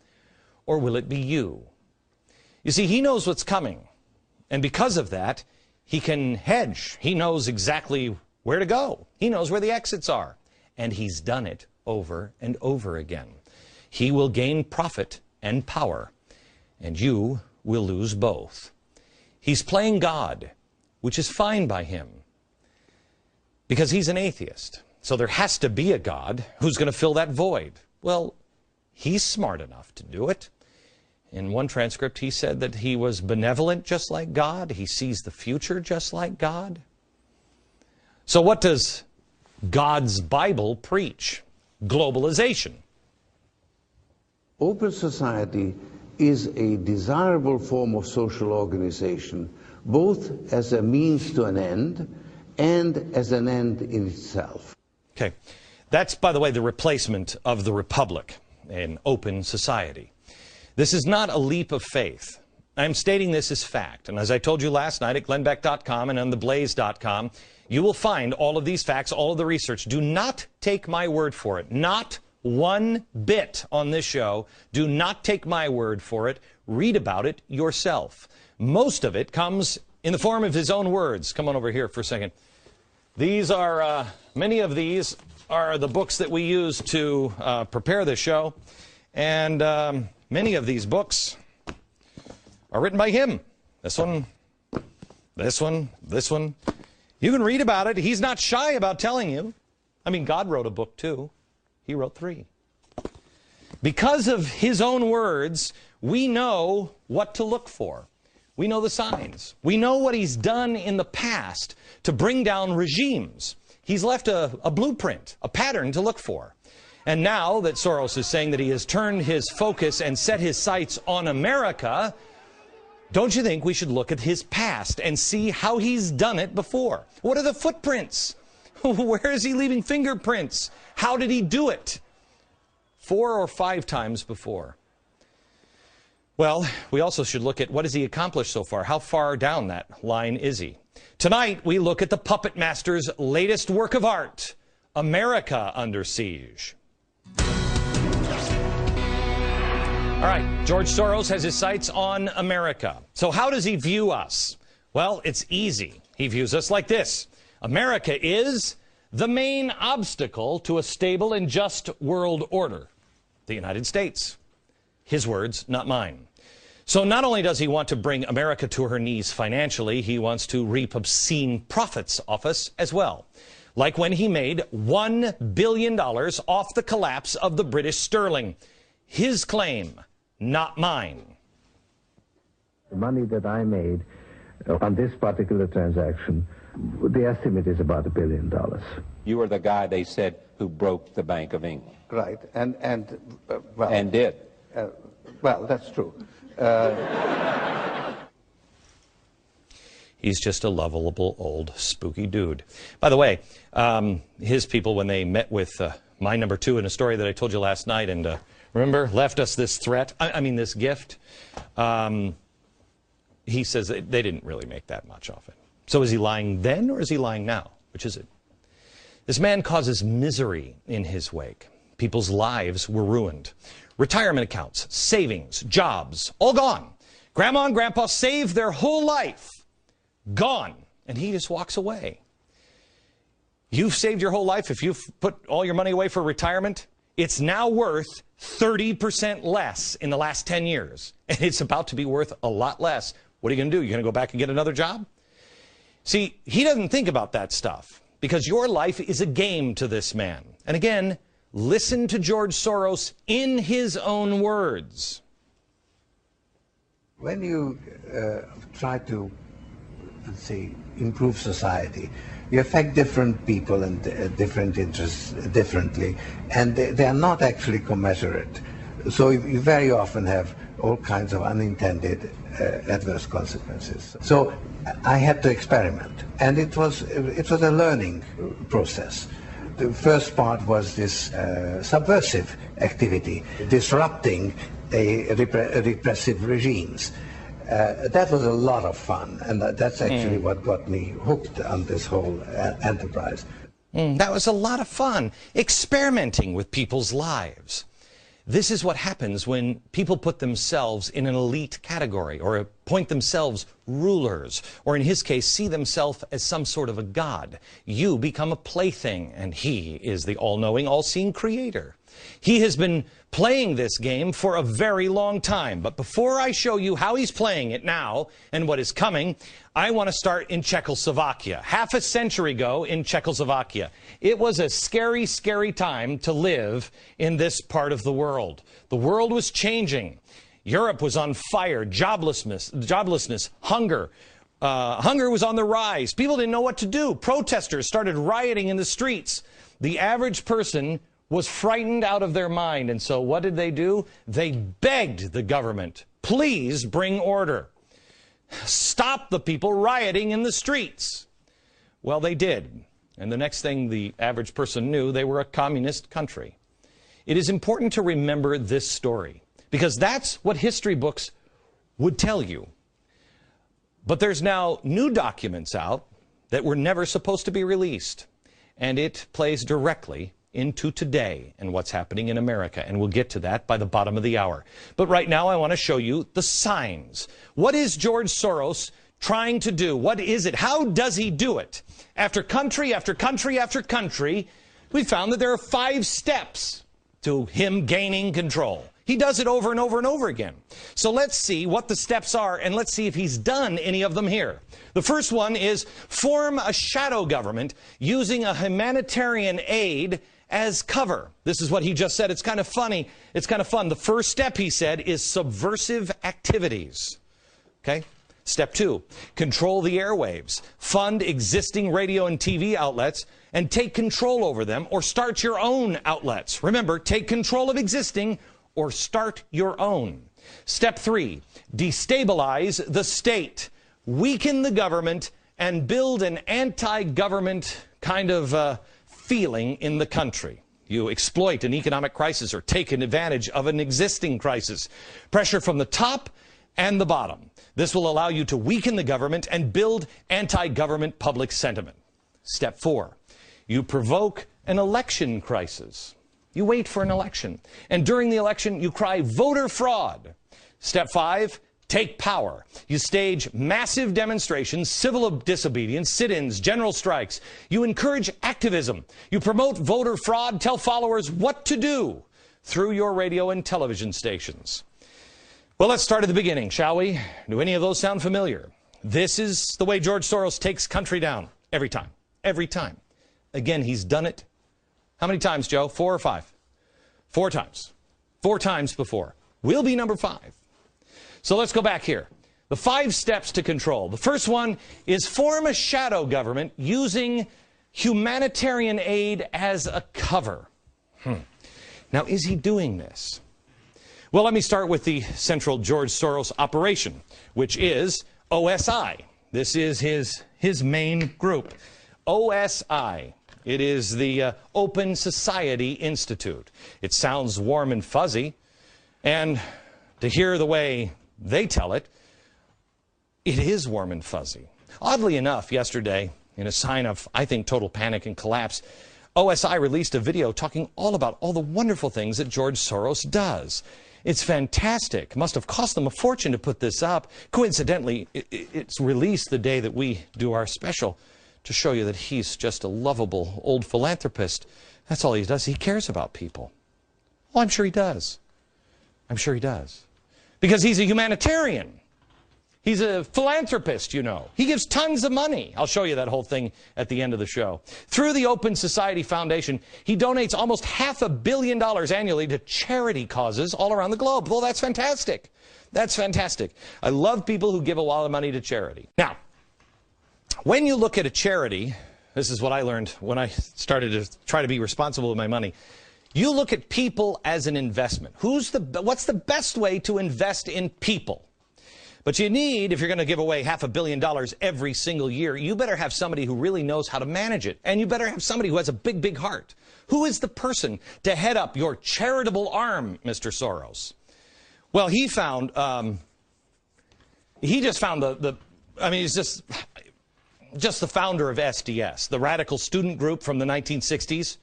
or will it be you? You see, he knows what's coming. And because of that, he can hedge. He knows exactly where to go. He knows where the exits are. And he's done it over and over again. He will gain profit and power, and you will lose both. He's playing God, which is fine by him, because he's an atheist. So there has to be a God who's going to fill that void. Well, he's smart enough to do it. In one transcript, he said that he was benevolent just like God. He sees the future just like God. So what does God's Bible preach? Globalization. Open society is a desirable form of social organization, both as a means to an end and as an end in itself. Okay. That's, by the way, the replacement of the republic, an open society. This is not a leap of faith. I'm stating this as fact. And as I told you last night at glennbeck.com and on theblaze.com, you will find all of these facts, all of the research. Do not take my word for it. Not one bit on this show. Do not take my word for it. Read about it yourself. Most of it comes in the form of his own words. Come on over here for a second. These are, many of these are the books that we use to prepare this show. And many of these books are written by him. This one, this one, this one. You can read about it. He's not shy about telling you. I mean, God wrote a book too. He wrote 3. Because of his own words, we know what to look for. We know the signs. We know what he's done in the past to bring down regimes. He's left a blueprint, a pattern to look for. And now that Soros is saying that he has turned his focus and set his sights on America, don't you think we should look at his past and see how he's done it before? What are the footprints? Where is he leaving fingerprints? How did he do it? 4 or 5 times before. Well, we also should look at what has he accomplished so far. How far down that line is he? Tonight, we look at the puppet master's latest work of art, America Under Siege. All right, George Soros has his sights on America. So how does he view us? Well, it's easy. He views us like this. America is the main obstacle to a stable and just world order. The United States. His words, not mine. So not only does he want to bring America to her knees financially, he wants to reap obscene profits off us as well. Like when he made $1 billion off the collapse of the British sterling. His claim, not mine. The money that I made on this particular transaction, the estimate is about $1 billion. You were the guy, they said, who broke the Bank of England. Right, and did. Well, that's true. He's just a lovable old spooky dude. By the way, his people, when they met with my number 2 in a story that I told you last night, and remember, left us this threat, this gift, he says they didn't really make that much off it. So is he lying then, or is he lying now? Which is it? This man causes misery in his wake. People's lives were ruined. Retirement accounts, savings, jobs, all gone. Grandma and Grandpa saved their whole life. Gone. And he just walks away. You've saved your whole life. If you've put all your money away for retirement, it's now worth 30% less in the last 10 years. And it's about to be worth a lot less. What are you going to do? You're going to go back and get another job? See, he doesn't think about that stuff because your life is a game to this man. And again, listen to George Soros in his own words. When you try to, let's say, improve society, you affect different people and different interests differently, and they are not actually commensurate. So you very often have all kinds of unintended adverse consequences. So I had to experiment, and it was a learning process. The first part was this subversive activity, disrupting repressive regimes. That was a lot of fun, and that's actually what got me hooked on this whole enterprise. That was a lot of fun, experimenting with people's lives. This is what happens when people put themselves in an elite category, or appoint themselves rulers, or in his case, see themselves as some sort of a god. You become a plaything, and he is the all-knowing, all-seeing creator. He has been playing this game for a very long time. But before I show you how he's playing it now and what is coming, I want to start in Czechoslovakia. Half a century ago in Czechoslovakia. It was a scary, scary time to live in this part of the world. The world was changing. Europe was on fire. Joblessness, hunger. Hunger was on the rise. People didn't know what to do. Protesters started rioting in the streets. The average person was frightened out of their mind. And so what did they do? They begged the government, please bring order. Stop the people rioting in the streets. Well, they did. And the next thing the average person knew, they were a communist country. It is important to remember this story, because that's what history books would tell you. But there's now new documents out that were never supposed to be released. And it plays directly into today and what's happening in America. And we'll get to that by the bottom of the hour. But right now I want to show you the signs. What is George Soros trying to do? What is it? How does he do it? After country after country after country, we found that there are 5 steps to him gaining control. He does it over and over and over again. So let's see what the steps are, and let's see if he's done any of them here. The first one is form a shadow government using a humanitarian aid as cover. This is what he just said. It's kind of funny. It's kind of fun. The first step, he said, is subversive activities. Okay? Step 2, control the airwaves. Fund existing radio and TV outlets and take control over them, or start your own outlets. Remember, take control of existing or start your own. Step 3, destabilize the state. Weaken the government and build an anti-government kind of feeling in the country. You exploit an economic crisis or take advantage of an existing crisis. Pressure from the top and the bottom. This will allow you to weaken the government and build anti-government public sentiment. Step 4, you provoke an election crisis. You wait for an election. And during the election, you cry voter fraud. Step 5, take power. You stage massive demonstrations, civil disobedience, sit-ins, general strikes. You encourage activism. You promote voter fraud, tell followers what to do through your radio and television stations. Well, let's start at the beginning, shall we? Do any of those sound familiar? This is the way George Soros takes country down every time. Every time. Again, he's done it. How many times, Joe? 4 or 5? 4 times. 4 times before. We'll be number 5. So let's go back here. The 5 steps to control. The first one is form a shadow government using humanitarian aid as a cover. Now, is he doing this? Well, let me start with the central George Soros operation, which is OSI. This is his main group, OSI. It is the Open Society Institute. It sounds warm and fuzzy, and to hear the way they tell it, it is warm and fuzzy. Oddly enough, yesterday, in a sign of, I think, total panic and collapse, OSI released a video talking all about all the wonderful things that George Soros does. It's fantastic. Must have cost them a fortune to put this up. Coincidentally, it's released the day that we do our special to show you that he's just a lovable old philanthropist. That's all he does. He cares about people. Well, I'm sure he does. I'm sure he does. Because he's a humanitarian. He's a philanthropist, you know. He gives tons of money. I'll show you that whole thing at the end of the show. Through the Open Society Foundation, he donates almost $500 million annually to charity causes all around the globe. Well, that's fantastic. That's fantastic. I love people who give a lot of money to charity. Now, when you look at a charity, this is what I learned when I started to try to be responsible with my money. You look at people as an investment. What's the best way to invest in people? But you need, if you're going to give away $500 million every single year, you better have somebody who really knows how to manage it. And you better have somebody who has a big, big heart. Who is the person to head up your charitable arm, Mr. Soros? Well, he found, he just found he's just the founder of SDS, the radical student group from the 1960s.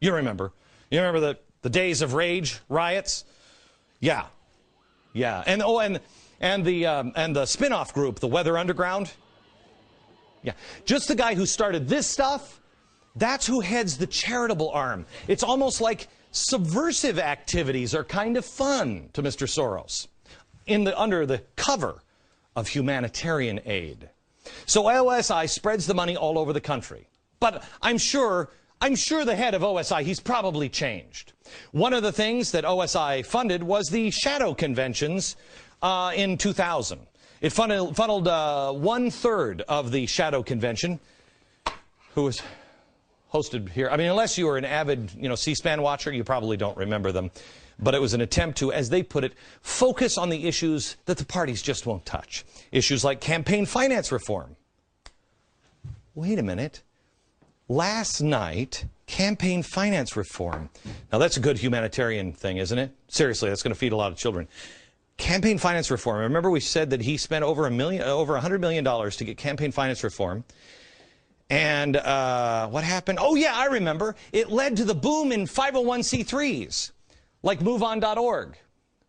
You remember. You remember the days of rage, riots? Yeah. Yeah. And the spin-off group, the Weather Underground. Yeah. Just the guy who started this stuff, that's who heads the charitable arm. It's almost like subversive activities are kind of fun to Mr. Soros under the cover of humanitarian aid. So OSI spreads the money all over the country. But I'm sure the head of OSI, he's probably changed. One of the things that OSI funded was the shadow conventions in 2000. It funneled 1/3 of the shadow convention, who was hosted here. I mean, unless you were an avid, C-SPAN watcher, you probably don't remember them. But it was an attempt to, as they put it, focus on the issues that the parties just won't touch. Issues like campaign finance reform. Wait a minute. Last night, campaign finance reform. Now, that's a good humanitarian thing, isn't it? Seriously, that's going to feed a lot of children. Campaign finance reform. Remember we said that he spent over $100 million to get campaign finance reform. And what happened? Oh, yeah, I remember. It led to the boom in 501c3s, like MoveOn.org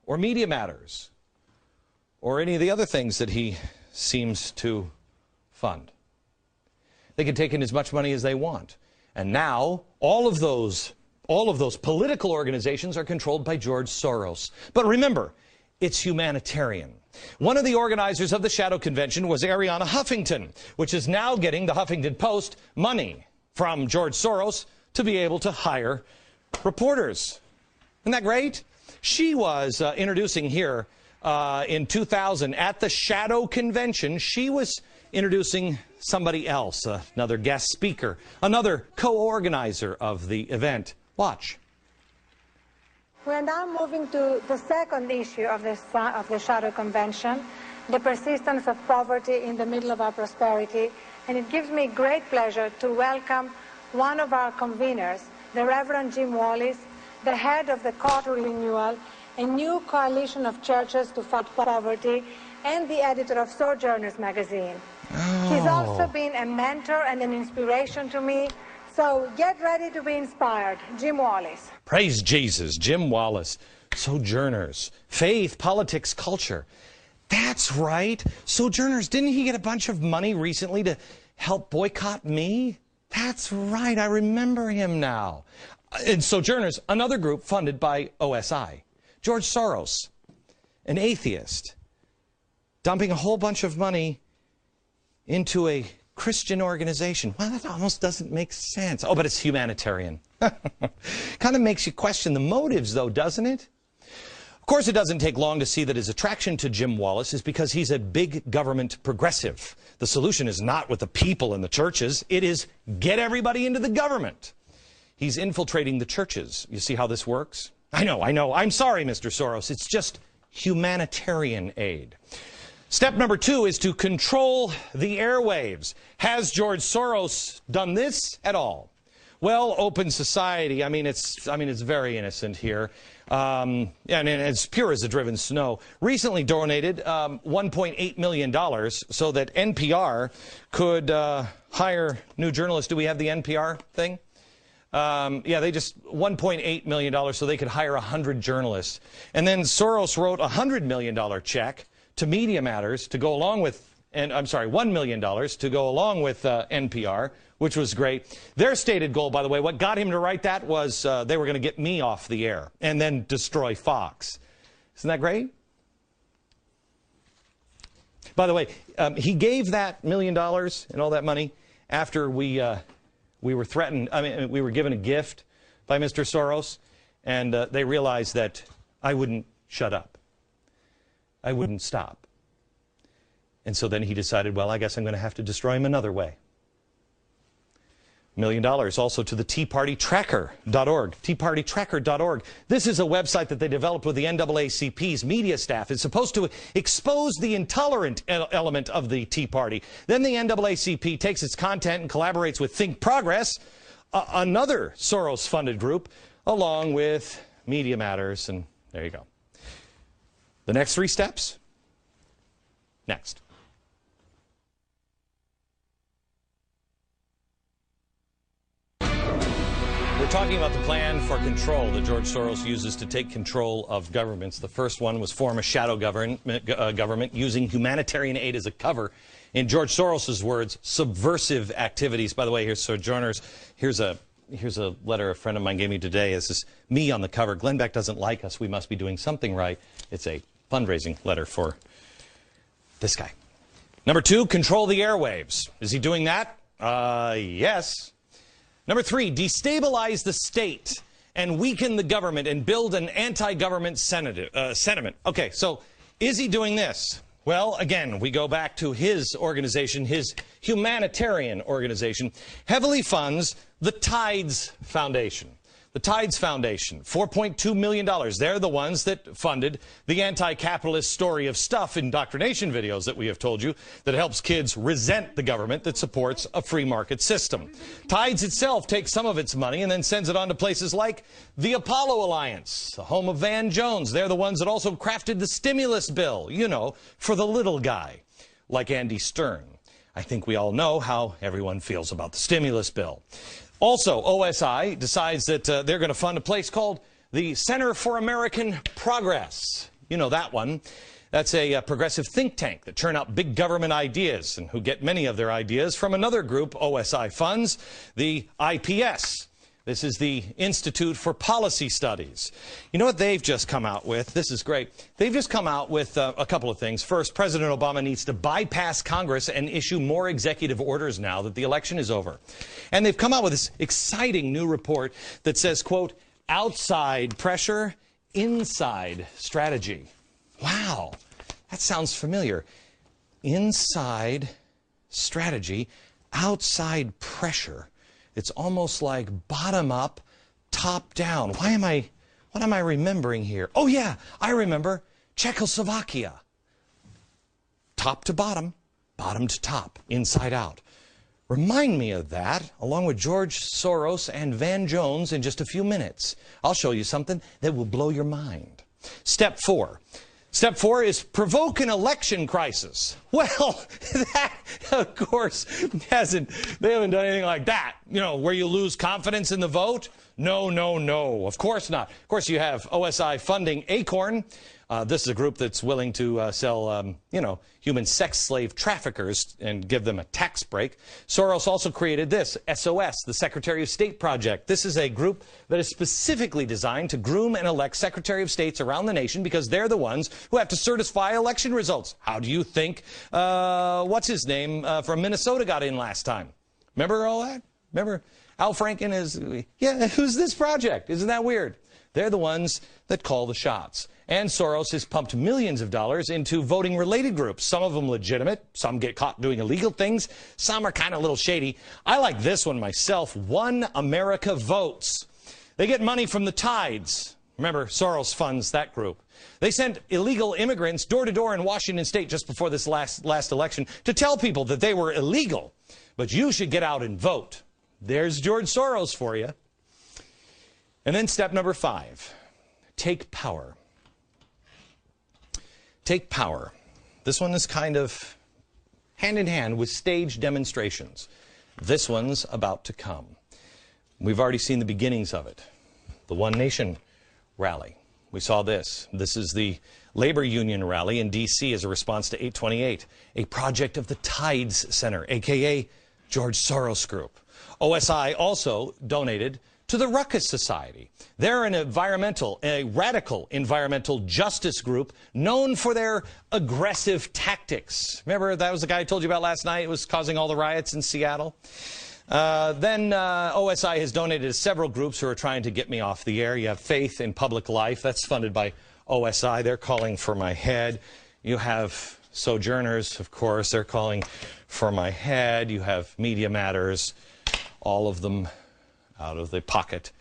or Media Matters or any of the other things that he seems to fund. They can take in as much money as they want. And now all of those political organizations are controlled by George Soros. But remember, it's humanitarian. One of the organizers of the Shadow Convention was Arianna Huffington, which is now getting the Huffington Post money from George Soros to be able to hire reporters. Isn't that great? She was introducing here in 2000 at the Shadow Convention. She was introducing somebody else, another guest speaker, another co-organizer of the event. Watch. We're now moving to the second issue of the Shadow Convention, the persistence of poverty in the middle of our prosperity. And it gives me great pleasure to welcome one of our conveners, the Reverend Jim Wallis, the head of the Call to Renewal, a new coalition of churches to fight poverty, and the editor of Sojourners magazine. Oh. He's also been a mentor and an inspiration to me. So get ready to be inspired. Jim Wallis. Praise Jesus. Jim Wallis. Sojourners. Faith, politics, culture. That's right. Sojourners. Didn't he get a bunch of money recently to help boycott me? That's right. I remember him now. And Sojourners, another group funded by OSI. George Soros, an atheist, dumping a whole bunch of money into a Christian organization. Well, that almost doesn't make sense. Oh, but it's humanitarian. Kind of makes you question the motives, though, doesn't it? Of course, it doesn't take long to see that his attraction to Jim Wallis is because he's a big government progressive. The solution is not with the people in the churches. It is get everybody into the government. He's infiltrating the churches. You see how this works? I know. I'm sorry, Mr. Soros. It's just humanitarian aid. Step number 2 is to control the airwaves. Has George Soros done this at all? Well, open society, I mean, it's very innocent here. And it's pure as the driven snow. Recently donated $1.8 million so that NPR could hire new journalists. Do we have the NPR thing? Yeah, they just $1.8 million so they could hire 100 journalists. And then Soros wrote a $100 million check to Media Matters to go along with, $1 million to go along with NPR, which was great. Their stated goal, by the way, what got him to write that was they were going to get me off the air and then destroy Fox. Isn't that great? By the way, he gave that $1 million and all that money after we were threatened. I mean, we were given a gift by Mr. Soros, and they realized that I wouldn't shut up. I wouldn't stop. And so then he decided, well, I guess I'm going to have to destroy him another way. $1 million also to the teapartytracker.org. teapartytracker.org. This is a website that they developed with the NAACP's media staff. It's supposed to expose the intolerant element of the Tea Party. Then the NAACP takes its content and collaborates with Think Progress, another Soros-funded group, along with Media Matters, and there you go. The next 3 steps? Next. We're talking about the plan for control that George Soros uses to take control of governments. The first one was form a shadow government using humanitarian aid as a cover. In George Soros's words, subversive activities. By the way, here's Sojourners. Here's a letter a friend of mine gave me today. This is me on the cover. Glenn Beck doesn't like us. We must be doing something right. It's a fundraising letter for this guy. Number 2, control the airwaves. Is he doing that? Yes. Number 3, destabilize the state and weaken the government and build an anti-government sentiment. Okay, so is he doing this? Well, again, we go back to his organization, his humanitarian organization, heavily funds the Tides Foundation. The Tides Foundation, $4.2 million. They're the ones that funded the anti-capitalist story of stuff indoctrination videos that we have told you that helps kids resent the government that supports a free market system. Tides itself takes some of its money and then sends it on to places like the Apollo Alliance, the home of Van Jones. They're the ones that also crafted the stimulus bill, you know, for the little guy, like Andy Stern. I think we all know how everyone feels about the stimulus bill. Also, OSI decides that they're going to fund a place called the Center for American Progress. You know that one. That's a progressive think tank that churn out big government ideas and who get many of their ideas from another group OSI funds, the IPS. This is the Institute for Policy Studies. You know what they've just come out with? This is great. They've just come out with a couple of things. First, President Obama needs to bypass Congress and issue more executive orders now that the election is over. And they've come out with this exciting new report that says, quote, outside pressure, inside strategy. Wow, that sounds familiar. Inside strategy, outside pressure. It's almost like bottom up, top down. What am I remembering here? Oh yeah, I remember Czechoslovakia. Top to bottom, bottom to top, inside out. Remind me of that, along with George Soros and Van Jones in just a few minutes. I'll show you something that will blow your mind. Step 4. Step 4 is provoke an election crisis. Well, that, of course, they haven't done anything like that. You know, where you lose confidence in the vote? No, no, no. Of course not. Of course, you have OSI funding Acorn. This is a group that's willing to sell, human sex slave traffickers and give them a tax break. Soros also created this, SOS, the Secretary of State Project. This is a group that is specifically designed to groom and elect Secretary of States around the nation because they're the ones who have to certify election results. How do you think, what's his name from Minnesota got in last time? Remember all that? Remember Al Franken is, yeah, who's this project? Isn't that weird? They're the ones that call the shots. And Soros has pumped millions of dollars into voting-related groups. Some of them legitimate. Some get caught doing illegal things. Some are kind of a little shady. I like this one myself. One America Votes. They get money from the Tides. Remember, Soros funds that group. They sent illegal immigrants door to door in Washington state just before this last election to tell people that they were illegal. But you should get out and vote. There's George Soros for you. And then step number 5, take power. Take power. This one is kind of hand in hand with staged demonstrations. This one's about to come. We've already seen the beginnings of it. The One Nation rally. We saw this. This is the labor union rally in D.C. as a response to 828, a project of the Tides Center, a.k.a. George Soros Group. OSI also donated to the Ruckus Society. They're a radical environmental justice group known for their aggressive tactics. Remember, that was the guy I told you about last night? It was causing all the riots in Seattle. Then OSI has donated to several groups who are trying to get me off the air. You have Faith in Public Life. That's funded by OSI. They're calling for my head. You have Sojourners, of course. They're calling for my head. You have Media Matters. All of them out of the pocket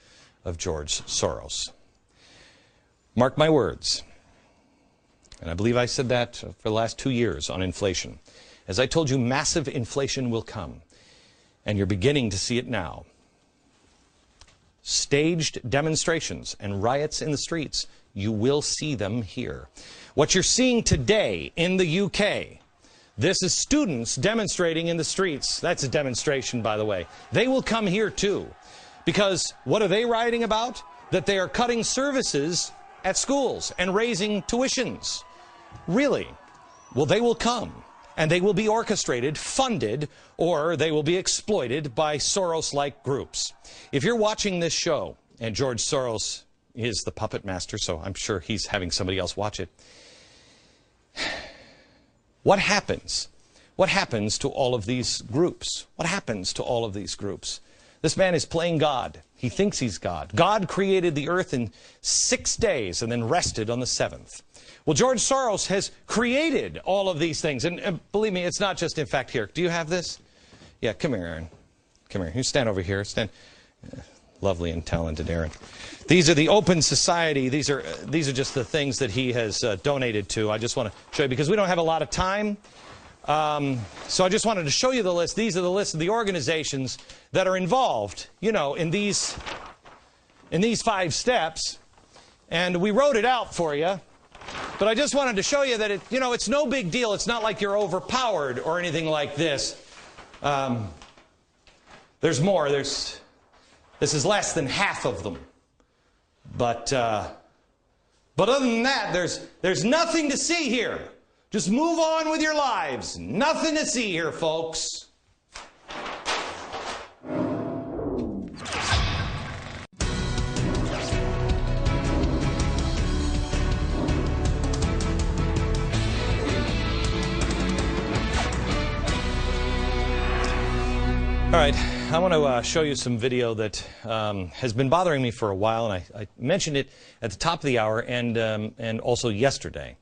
of George Soros. Mark my words. And I believe I said that for the last 2 years on inflation. As I told you, massive inflation will come. And you're beginning to see it now. Staged demonstrations and riots in the streets, you will see them here. What you're seeing today in the UK, this is students demonstrating in the streets. That's a demonstration, by the way. They will come here too. Because what are they rioting about? That they are cutting services at schools and raising tuitions. Really? Well, they will come. And they will be orchestrated, funded, or they will be exploited by Soros-like groups. If you're watching this show, and George Soros is the puppet master, so I'm sure he's having somebody else watch it. What happens? What happens to all of these groups? What happens to all of these groups? This man is playing God. He thinks he's God. God created the earth in 6 days and then rested on the 7th. Well, George Soros has created all of these things. And believe me, it's not just in fact here. Do you have this? Yeah, come here, Aaron. Come here. You stand over here. Stand. Lovely and talented Aaron. These are the Open Society. These are just the things that he has donated to. I just want to show you because we don't have a lot of time. So I just wanted to show you the list. These are the list of the organizations that are involved, you know, in these 5 steps. And we wrote it out for you. But I just wanted to show you that it's no big deal. It's not like you're overpowered or anything like this. There's more. This is less than half of them. But other than that, there's nothing to see here. Just move on with your lives. Nothing to see here, folks. All right, I want to show you some video that has been bothering me for a while, and I mentioned it at the top of the hour and also yesterday.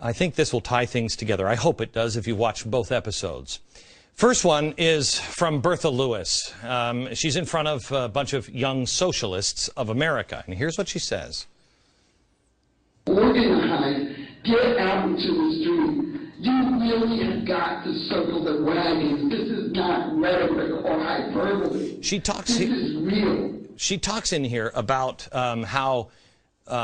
I think this will tie things together. I hope it does if you watch both episodes. First one is from Bertha Lewis. She's in front of a bunch of young socialists of America, and here's what she says. Organize, get out into the street. You really have got to circle the wagons. This is not rhetoric or hyperbole. She talks. This is real. She talks in here about how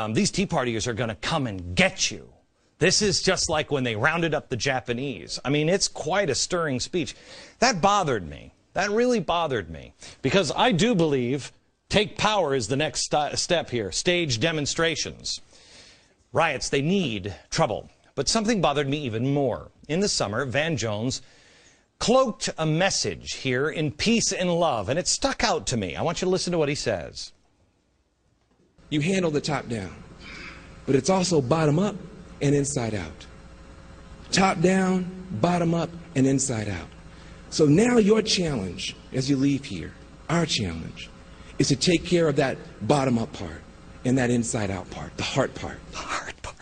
these Tea Partiers are going to come and get you. This is just like when they rounded up the Japanese. I mean, it's quite a stirring speech. That bothered me. That really bothered me. Because I do believe take power is the next step here. Stage demonstrations. Riots, they need trouble. But something bothered me even more. In the summer, Van Jones cloaked a message here in peace and love, and it stuck out to me. I want you to listen to what he says. You handle the top down, but it's also bottom up and inside out. Top down, bottom up, and inside out. So now your challenge as you leave here, our challenge, is to take care of that bottom up part and that inside out part, the heart part. The heart part.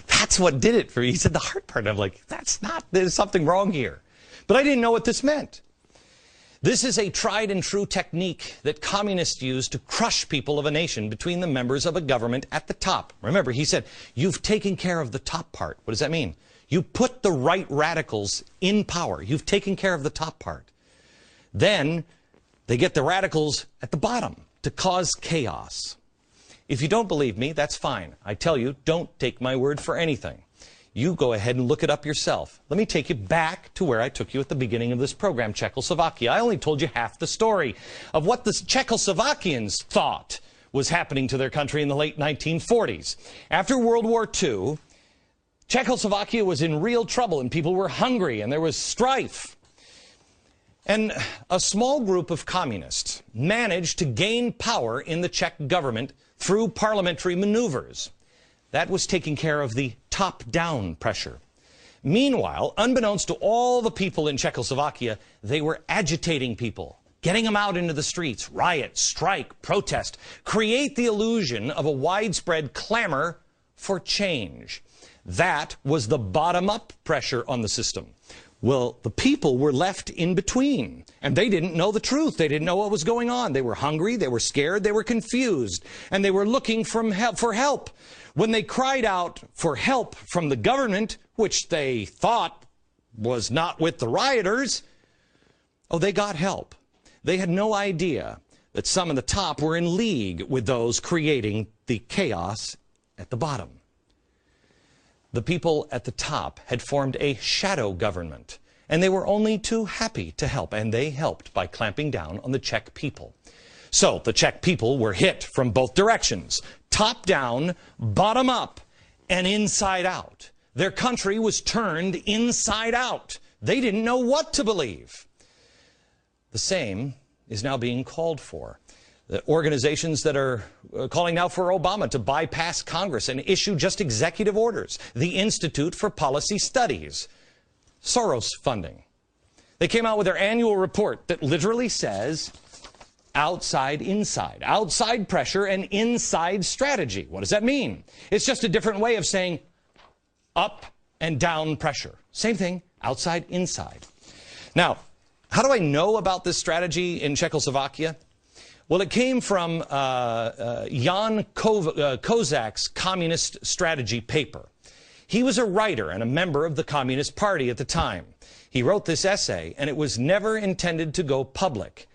That's what did it for me. He said the heart part. I'm like, there's something wrong here. But I didn't know what this meant. This is a tried and true technique that communists use to crush people of a nation between the members of a government at the top. Remember, he said, you've taken care of the top part. What does that mean? You put the right radicals in power. You've taken care of the top part. Then they get the radicals at the bottom to cause chaos. If you don't believe me, that's fine. I tell you, don't take my word for anything. You go ahead and look it up yourself. Let me take you back to where I took you at the beginning of this program, Czechoslovakia. I only told you half the story of what the Czechoslovakians thought was happening to their country in the late 1940s. After World War II, Czechoslovakia was in real trouble and people were hungry and there was strife. And a small group of communists managed to gain power in the Czech government through parliamentary maneuvers. That was taking care of the top-down pressure. Meanwhile, unbeknownst to all the people in Czechoslovakia, they were agitating people, getting them out into the streets, riot, strike, protest, create the illusion of a widespread clamor for change. That was the bottom-up pressure on the system. Well, the people were left in between, and they didn't know the truth. They didn't know what was going on. They were hungry, they were scared, they were confused, and they were looking for help. When they cried out for help from the government, which they thought was not with the rioters, oh, they got help. They had no idea that some at the top were in league with those creating the chaos at the bottom. The people at the top had formed a shadow government, and they were only too happy to help, and they helped by clamping down on the Czech people. So the Czech people were hit from both directions, top down, bottom up, and inside out. Their country was turned inside out. They didn't know what to believe. The same is now being called for. The organizations that are calling now for Obama to bypass Congress and issue just executive orders. The Institute for Policy Studies. Soros funding. They came out with their annual report that literally says outside, inside. Outside pressure and inside strategy. What does that mean? It's just a different way of saying up and down pressure. Same thing, outside, inside. Now, how do I know about this strategy in Czechoslovakia? Well, it came from Jan Kozak's Communist Strategy paper. He was a writer and a member of the Communist Party at the time. He wrote this essay, and it was never intended to go public,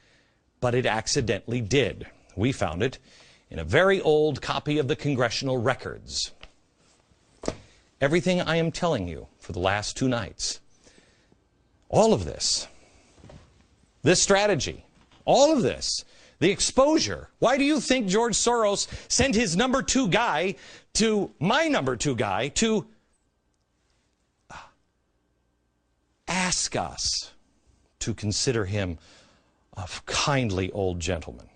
but it accidentally did. We found it in a very old copy of the Congressional Records. Everything I am telling you for the last 2 nights, all of this strategy, all of this, the exposure. Why do you think George Soros sent his number 2 guy to my number 2 guy to ask us to consider him a kindly old gentleman?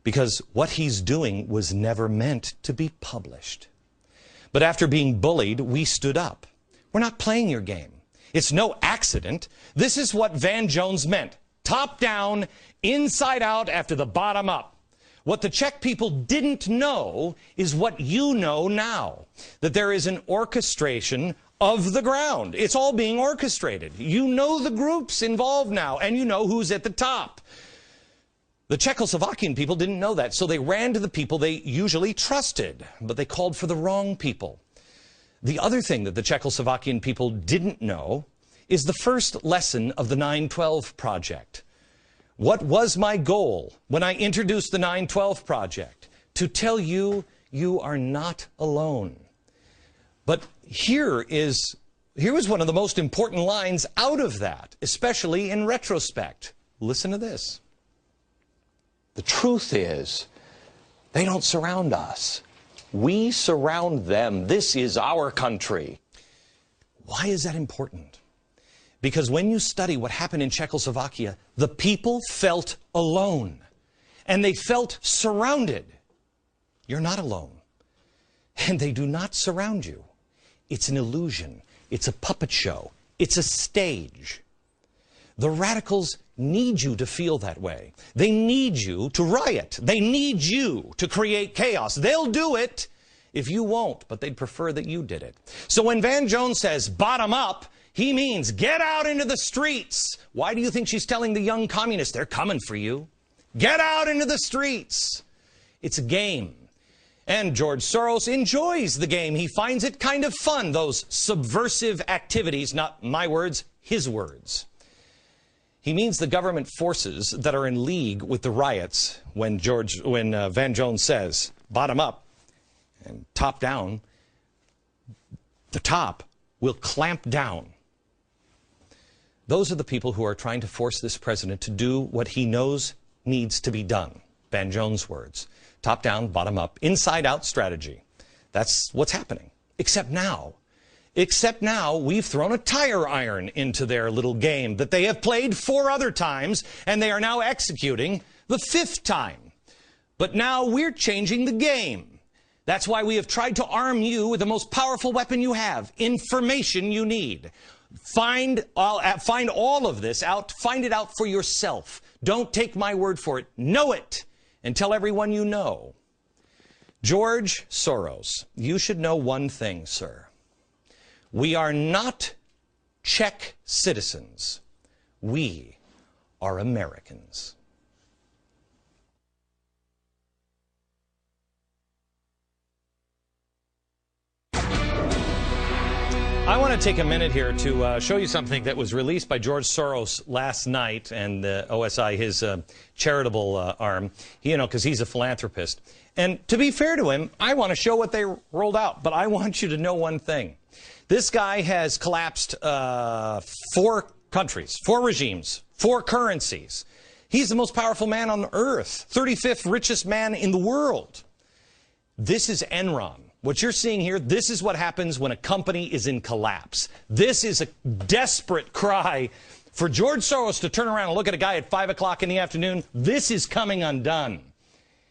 Because what he's doing was never meant to be published. But after being bullied, we stood up. We're not playing your game. It's no accident. This is what Van Jones meant. Top down, inside out, after the bottom up. What the Czech people didn't know is what you know now. That there is an orchestration of the ground. It's all being orchestrated. You know the groups involved now, and you know who's at the top. The Czechoslovakian people didn't know that, so they ran to the people they usually trusted, but they called for the wrong people. The other thing that the Czechoslovakian people didn't know is the first lesson of the 9/12 Project. What was my goal when I introduced the 9/12 Project? To tell you, you are not alone. But here was one of the most important lines out of that, especially in retrospect. Listen to this. The truth is, they don't surround us. We surround them. This is our country. Why is that important? Because when you study what happened in Czechoslovakia, the people felt alone. And they felt surrounded. You're not alone. And they do not surround you. It's an illusion. It's a puppet show. It's a stage. The radicals need you to feel that way. They need you to riot. They need you to create chaos. They'll do it if you won't, but they'd prefer that you did it. So when Van Jones says bottom up, He means get out into the streets. Why do you think she's telling the young communists they're coming for you? Get out into the streets. It's a game. And George Soros enjoys the game. He finds it kind of fun, those subversive activities, not my words, his words. He means the government forces that are in league with the riots when Van Jones says bottom up and top down, the top will clamp down. Those are the people who are trying to force this president to do what he knows needs to be done. Van Jones' words. Top down, bottom up, inside out strategy. That's what's happening. Except now we've thrown a tire iron into their little game that they have played 4 other times, and they are now executing the 5th time. But now we're changing the game. That's why we have tried to arm you with the most powerful weapon you have, information you need. Find all of this out. Find it out for yourself. Don't take my word for it. Know it and tell everyone you know. George Soros, you should know one thing, sir. We are not Czech citizens. We are Americans. I want to take a minute here to show you something that was released by George Soros last night, and OSI, his charitable arm, because he's a philanthropist. And to be fair to him, I want to show what they rolled out, but I want you to know one thing. This guy has collapsed 4 countries, 4 regimes, 4 currencies. He's the most powerful man on earth, 35th richest man in the world. This is Enron. What you're seeing here, this is what happens when a company is in collapse. This is a desperate cry for George Soros to turn around and look at a guy at 5 o'clock in the afternoon. This is coming undone.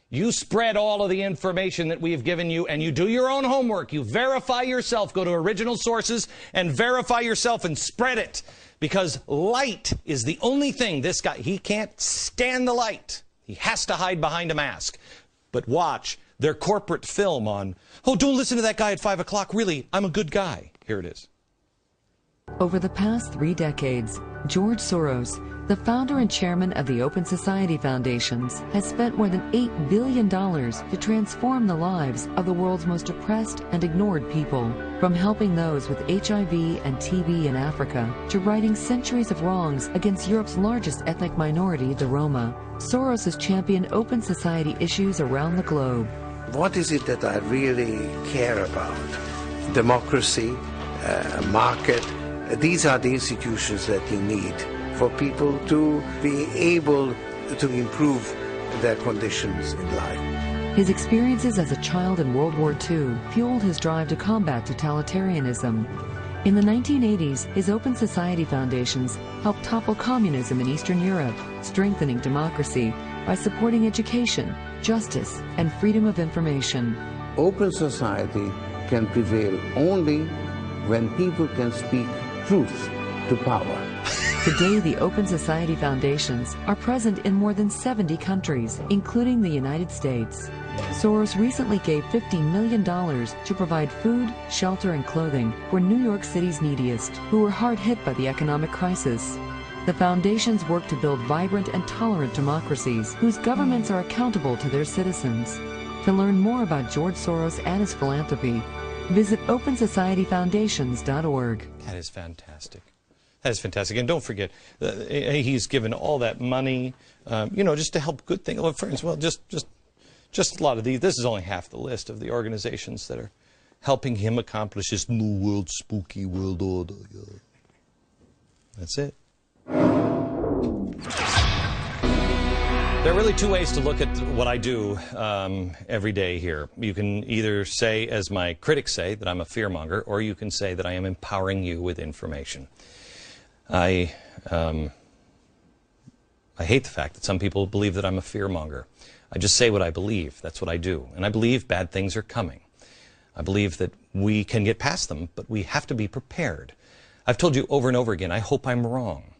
You spread all of the information that we have given you, and you do your own homework. You verify yourself. Go to original sources and verify yourself and spread it. Because light is the only thing this guy, he can't stand the light. He has to hide behind a mask. But watch their corporate film on, oh, don't listen to that guy at 5 o'clock. Really, I'm a good guy. Here it is. Over the past 3 decades, George Soros, the founder and chairman of the Open Society Foundations, has spent more than $8 billion to transform the lives of the world's most oppressed and ignored people. From helping those with HIV and TB in Africa, to righting centuries of wrongs against Europe's largest ethnic minority, the Roma, Soros has championed open society issues around the globe. What is it that I really care about? Democracy, market. These are the institutions that you need for people to be able to improve their conditions in life. His experiences as a child in World War II fueled his drive to combat totalitarianism. In the 1980s, his Open Society Foundations helped topple communism in Eastern Europe, strengthening democracy by supporting education, justice, and freedom of information. Open society can prevail only when people can speak truth to power. Today, the Open Society Foundations are present in more than 70 countries, including the United States. Soros recently gave $50 million to provide food, shelter, and clothing for New York City's neediest, who were hard hit by the economic crisis. The foundations work to build vibrant and tolerant democracies whose governments are accountable to their citizens. To learn more about George Soros and his philanthropy, visit OpenSocietyFoundations.org. That is fantastic. That is fantastic. And don't forget, he's given all that money, just to help good things. Well, friends, well, just a lot of these. This is only half the list of the organizations that are helping him accomplish his new world, spooky world order. That's it. There are really 2 ways to look at what I do every day here. You can either say, as my critics say, that I'm a fearmonger, or you can say that I am empowering you with information. I hate the fact that some people believe that I'm a fearmonger. I just say what I believe. That's what I do. And I believe bad things are coming. I believe that we can get past them, but we have to be prepared. I've told you over and over again, I hope I'm wrong.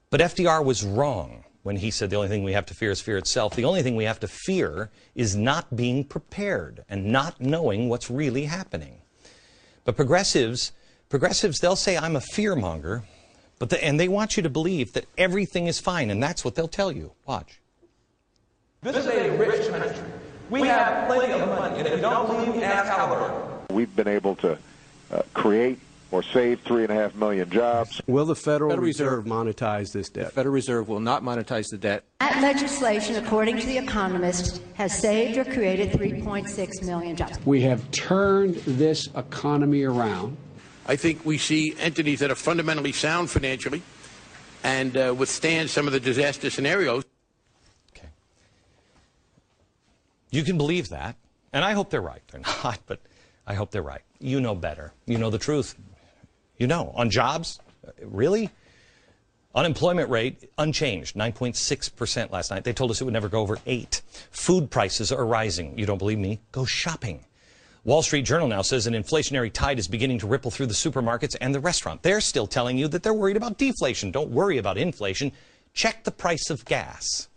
But FDR was wrong when he said the only thing we have to fear is fear itself. The only thing we have to fear is not being prepared and not knowing what's really happening. But progressives Progressives, they'll say I'm a fearmonger, and they want you to believe that everything is fine, and that's what they'll tell you. Watch. This is a rich country. We have plenty of money, and if you don't believe me, ask Halliburton. We've been able to create or save 3.5 million jobs. Will the Federal Reserve monetize this debt? The Federal Reserve will not monetize the debt. That legislation, according to The Economist, has saved or created 3.6 million jobs. We have turned this economy around. I think we see entities that are fundamentally sound financially and withstand some of the disaster scenarios. Okay. You can believe that, and I hope they're right. They're not, but I hope they're right. You know better. You know the truth. You know. On jobs, really? Unemployment rate unchanged, 9.6% last night. They told us it would never go over 8. Food prices are rising. You don't believe me? Go shopping. Wall Street Journal now says an inflationary tide is beginning to ripple through the supermarkets and the restaurant. They're still telling you that they're worried about deflation. Don't worry about inflation. Check the price of gas.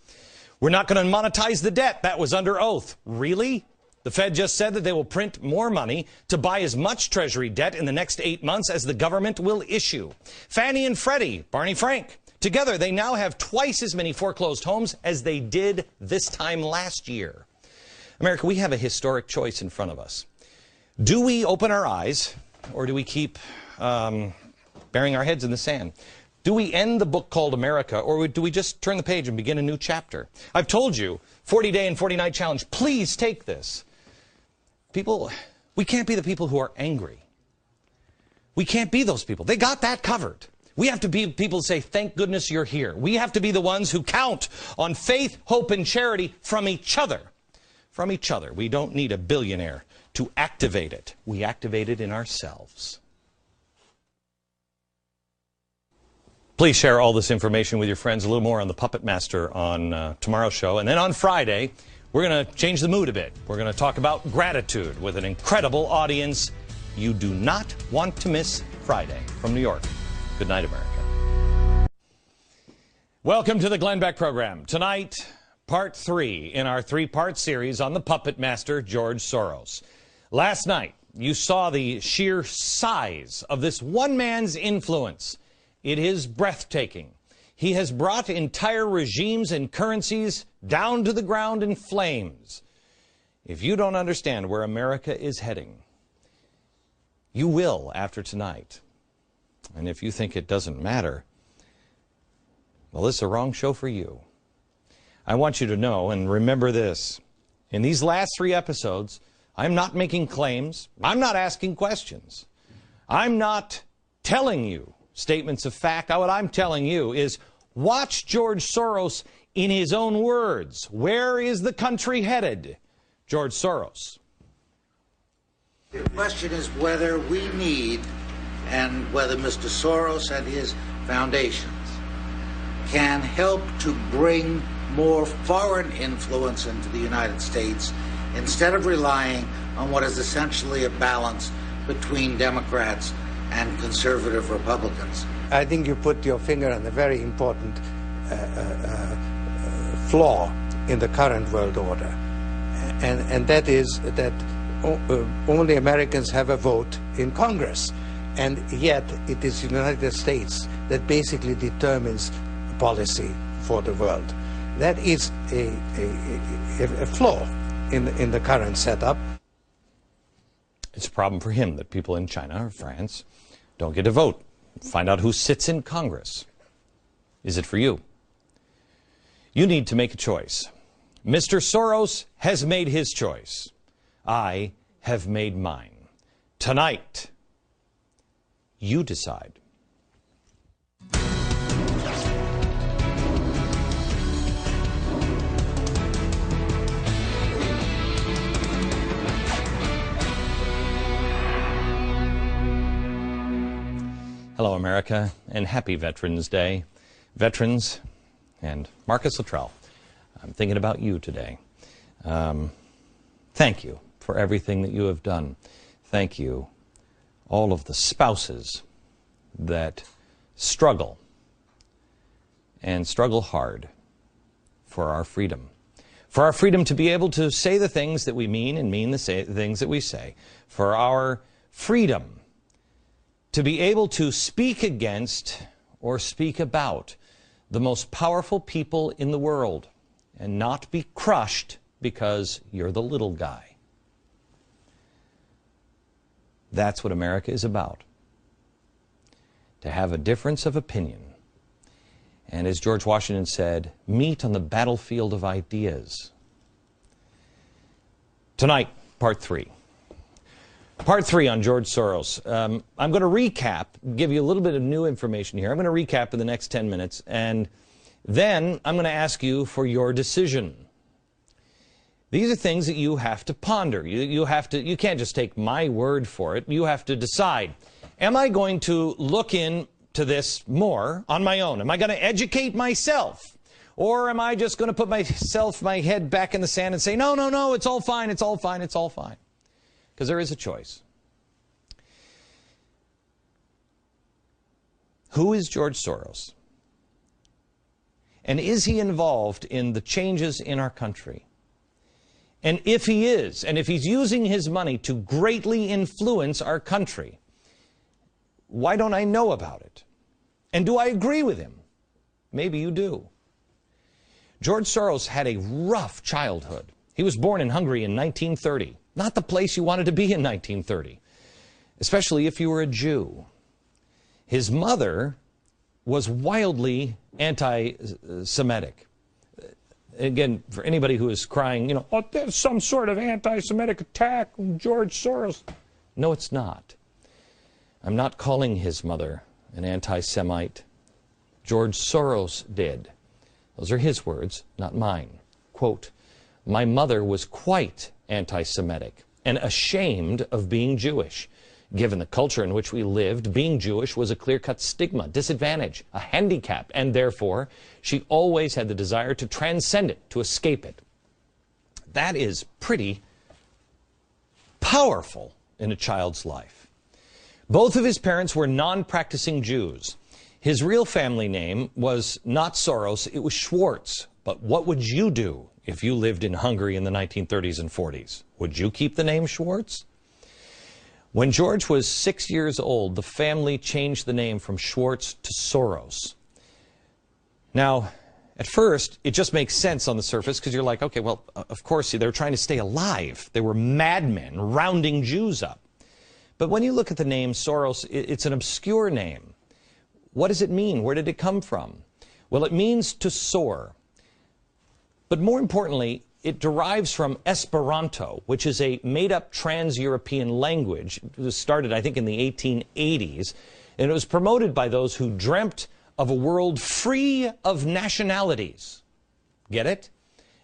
We're not going to monetize the debt. That was under oath. Really? The Fed just said that they will print more money to buy as much Treasury debt in the next 8 months as the government will issue. Fannie and Freddie, Barney Frank, together they now have twice as many foreclosed homes as they did this time last year. America, we have a historic choice in front of us. Do we open our eyes, or do we keep burying our heads in the sand? Do we end the book called America, or do we just turn the page and begin a new chapter? I've told you, 40-day and 40-night challenge. Please take this. People, we can't be the people who are angry. We can't be those people. They got that covered. We have to be people who say, thank goodness you're here. We have to be the ones who count on faith, hope, and charity from each other. From each other. We don't need a billionaire to activate it. We activate it in ourselves. Please share all this information with your friends. A little more on the Puppet Master on tomorrow's show. And then on Friday, we're going to change the mood a bit. We're going to talk about gratitude with an incredible audience. You do not want to miss Friday. From New York, good night, America. Welcome to the Glenn Beck program. Tonight, part 3 in our 3-part series on the Puppet Master, George Soros. Last night, you saw the sheer size of this one man's influence. It is breathtaking. He has brought entire regimes and currencies down to the ground in flames. If you don't understand where America is heading, you will after tonight. And if you think it doesn't matter, well, this is the wrong show for you. I want you to know and remember this. In these last 3 episodes, I'm not making claims. I'm not asking questions. I'm not telling you statements of fact. What I'm telling you is watch George Soros in his own words. Where is the country headed? George Soros. The question is whether we need, and whether Mr. Soros and his foundations can help to bring more foreign influence into the United States instead of relying on what is essentially a balance between Democrats and conservative Republicans. I think you put your finger on a very important flaw in the current world order, and that is that only Americans have a vote in Congress, and yet it is the United States that basically determines policy for the world. That is a flaw in the current setup. It's a problem for him that people in China or France don't get to vote. Find out who sits in Congress. Is it for you? You need to make a choice. Mr. Soros has made his choice. I have made mine. Tonight, you decide. Hello, America, and happy Veterans Day. Veterans and Marcus Luttrell, I'm thinking about you today. Thank you for everything that you have done. Thank you, all of the spouses that struggle and struggle hard for our freedom. For our freedom to be able to say the things that we mean and mean the things that we say. For our freedom to be able to speak against or speak about the most powerful people in the world and not be crushed because you're the little guy. That's what America is about. To have a difference of opinion. And as George Washington said, meet on the battlefield of ideas. Tonight, part 3. Part 3 on George Soros. I'm going to recap, give you a little bit of new information here. I'm going to recap in the next 10 minutes, and then I'm going to ask you for your decision. These are things that you have to ponder. You can't just take my word for it. You have to decide, am I going to look into this more on my own? Am I going to educate myself? Or am I just going to put my head back in the sand and say, no, no, no, it's all fine, it's all fine, it's all fine? Because there is a choice. Who is George Soros? And is he involved in the changes in our country? And if he is, and if he's using his money to greatly influence our country, why don't I know about it? And do I agree with him? Maybe you do. George Soros had a rough childhood. He was born in Hungary in 1930. Not the place you wanted to be in 1930, especially if you were a Jew. His mother was wildly anti-Semitic. Again, for anybody who is crying, you know, oh, there's some sort of anti-Semitic attack on George Soros. No, it's not. I'm not calling his mother an anti-Semite. George Soros did. Those are his words, not mine. Quote, my mother was quite anti-Semitic and ashamed of being Jewish. Given the culture in which we lived, being Jewish was a clear-cut stigma, disadvantage, a handicap, and therefore she always had the desire to transcend it, to escape it. That is pretty powerful in a child's life. Both of his parents were non-practicing Jews. His real family name was not Soros, it was Schwartz. But what would you do if you lived in Hungary in the 1930s and 40s? Would you keep the name Schwartz? When George was 6 years old, the family changed the name from Schwartz to Soros. Now, at first, it just makes sense on the surface because you're like, okay, well, of course, they were trying to stay alive. They were madmen rounding Jews up. But when you look at the name Soros, it's an obscure name. What does it mean? Where did it come from? Well, it means to soar. But more importantly, it derives from Esperanto, which is a made-up trans-European language. It was started, I think, in the 1880s, and it was promoted by those who dreamt of a world free of nationalities. Get it?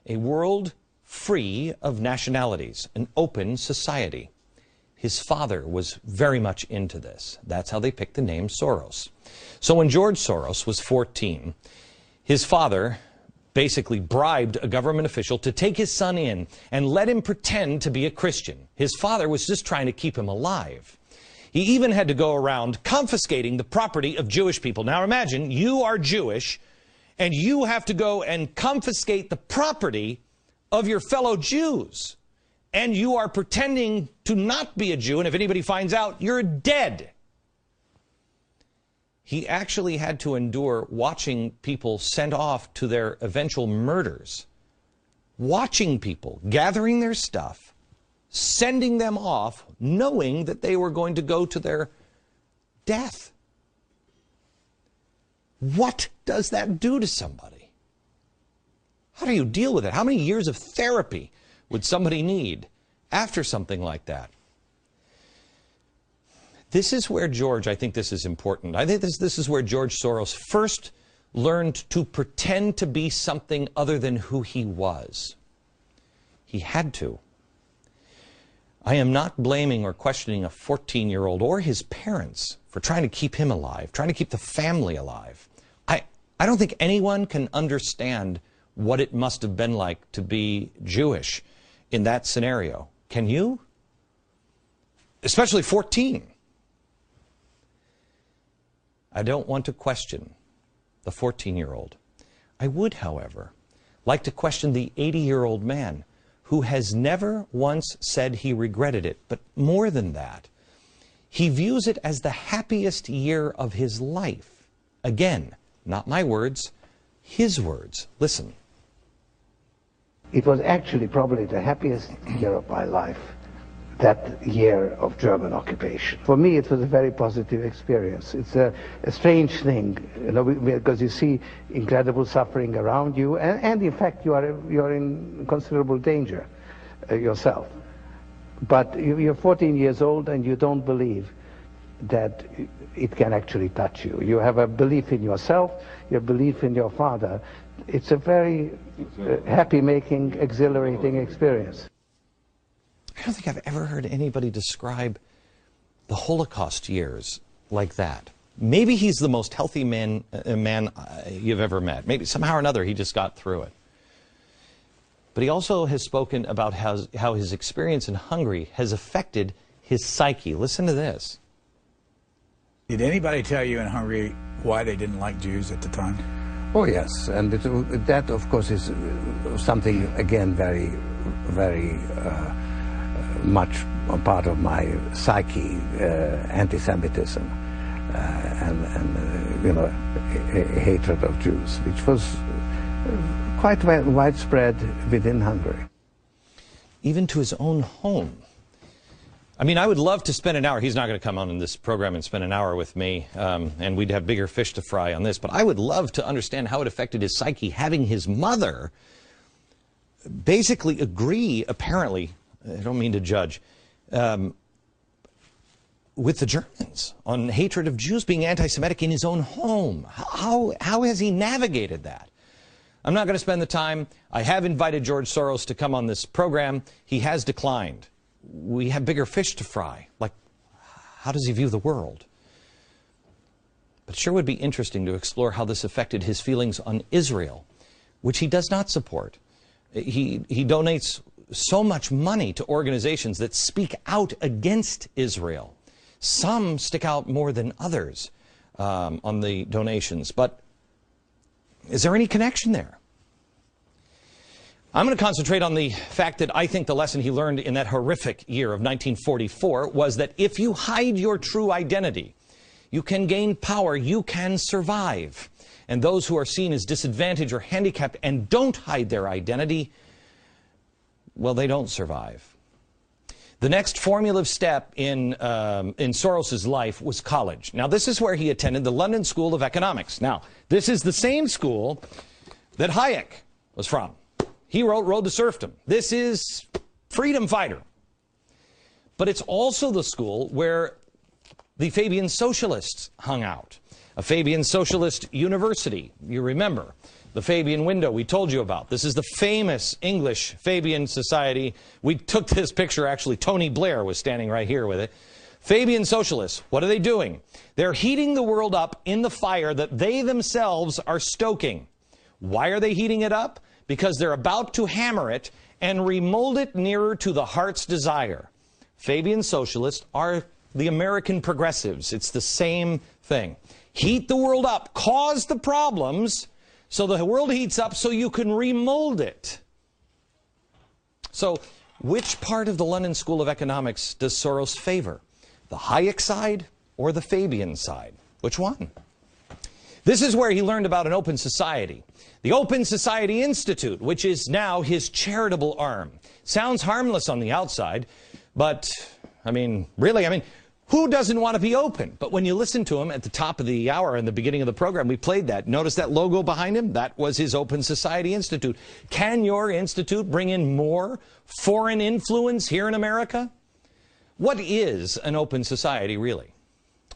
A world free of nationalities, an open society. His father was very much into this. That's how they picked the name Soros. So when George Soros was 14, his father basically bribed a government official to take his son in and let him pretend to be a Christian. His father was just trying to keep him alive. He even had to go around confiscating the property of Jewish people. Now imagine, you are Jewish, and you have to go and confiscate the property of your fellow Jews. And you are pretending to not be a Jew, and if anybody finds out, you're dead. He actually had to endure watching people sent off to their eventual murders. Watching people, gathering their stuff, sending them off, knowing that they were going to go to their death. What does that do to somebody? How do you deal with it? How many years of therapy would somebody need after something like that? This is where George, I think this is important. I think this is where George Soros first learned to pretend to be something other than who he was. He had to. I am not blaming or questioning a 14-year-old or his parents for trying to keep him alive, trying to keep the family alive. I don't think anyone can understand what it must have been like to be Jewish in that scenario. Can you? Especially 14. I don't want to question the 14-year-old. I would, however, like to question the 80-year-old man who has never once said he regretted it. But more than that, He views it as the happiest year of his life. Again, not my words, his words. Listen. It was actually probably the happiest year of my life, that year of German occupation. For me, it was a very positive experience. It's a strange thing, you know, because you see incredible suffering around you, and in fact, you're in considerable danger yourself. But you're 14 years old and you don't believe that it can actually touch you. You have a belief in yourself, your belief in your father. It's a very happy-making, exhilarating experience. I don't think I've ever heard anybody describe the Holocaust years like that. Maybe he's the most healthy man you've ever met. Maybe somehow or another he just got through it. But he also has spoken about how his experience in Hungary has affected his psyche. Listen to this. Did anybody tell you in Hungary why they didn't like Jews at the time? Oh yes, and that of course is something, again, very, very much a part of my psyche, anti-Semitism and you know, hatred of Jews, which was quite widespread within Hungary. Even to his own home. I mean, I would love to spend an hour. He's not going to come on in this program and spend an hour with me, and we'd have bigger fish to fry on this. But I would love to understand how it affected his psyche, having his mother basically agree, apparently, I don't mean to judge, with the Germans on hatred of Jews, being anti-Semitic in his own home. How has he navigated that? I'm not going to spend the time. I have invited George Soros to come on this program. He has declined. We have bigger fish to fry. Like, how does he view the world? But it sure would be interesting to explore how this affected his feelings on Israel, which he does not support. He donates so much money to organizations that speak out against Israel. Some stick out more than others on the donations. But is there any connection there? I'm going to concentrate on the fact that I think the lesson he learned in that horrific year of 1944 was that if you hide your true identity, you can gain power, you can survive. And those who are seen as disadvantaged or handicapped and don't hide their identity, well, they don't survive. The next formative step in Soros's life was college. Now, this is where he attended the London School of Economics. Now, this is the same school that Hayek was from. He wrote Road to Serfdom. This is freedom fighter. But it's also the school where the Fabian socialists hung out. A Fabian socialist university, you remember. The Fabian window we told you about. This is the famous English Fabian Society. We took this picture, actually. Tony Blair was standing right here with it. Fabian socialists, what are they doing? They're heating the world up in the fire that they themselves are stoking. Why are they heating it up? Because they're about to hammer it and remold it nearer to the heart's desire. Fabian socialists are the American progressives. It's the same thing. Heat the world up, cause the problems, so the world heats up so you can remold it. So, which part of the London School of Economics does Soros favor? The Hayek side or the Fabian side? Which one? This is where he learned about an open society. The Open Society Institute, which is now his charitable arm. Sounds harmless on the outside, but, really, who doesn't want to be open? But when you listen to him at the top of the hour in the beginning of the program, we played that. Notice that logo behind him? That was his Open Society Institute. Can your institute bring in more foreign influence here in America? What is an open society, really?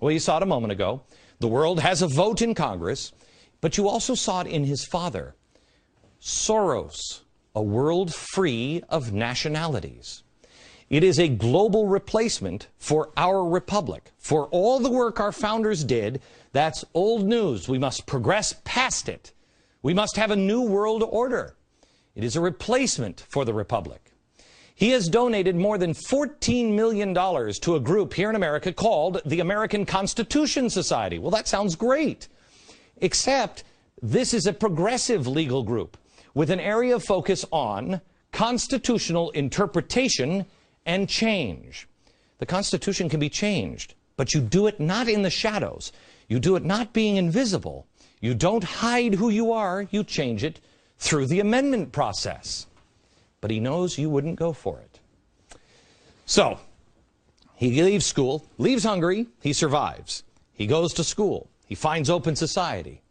Well, you saw it a moment ago. The world has a vote in Congress, but you also saw it in his father, Soros, a world free of nationalities. It is a global replacement for our republic. For all the work our founders did, that's old news. We must progress past it. We must have a new world order. It is a replacement for the republic. He has donated more than $14 million to a group here in America called the American Constitution Society. Well, that sounds great. Except this is a progressive legal group with an area of focus on constitutional interpretation and change. The Constitution can be changed, But you do it not in the shadows. You do it not being invisible. You don't hide who you are. You change it through the amendment process. But he knows you wouldn't go for it. So, he leaves school, leaves Hungary, he survives. He goes to school. He finds open society.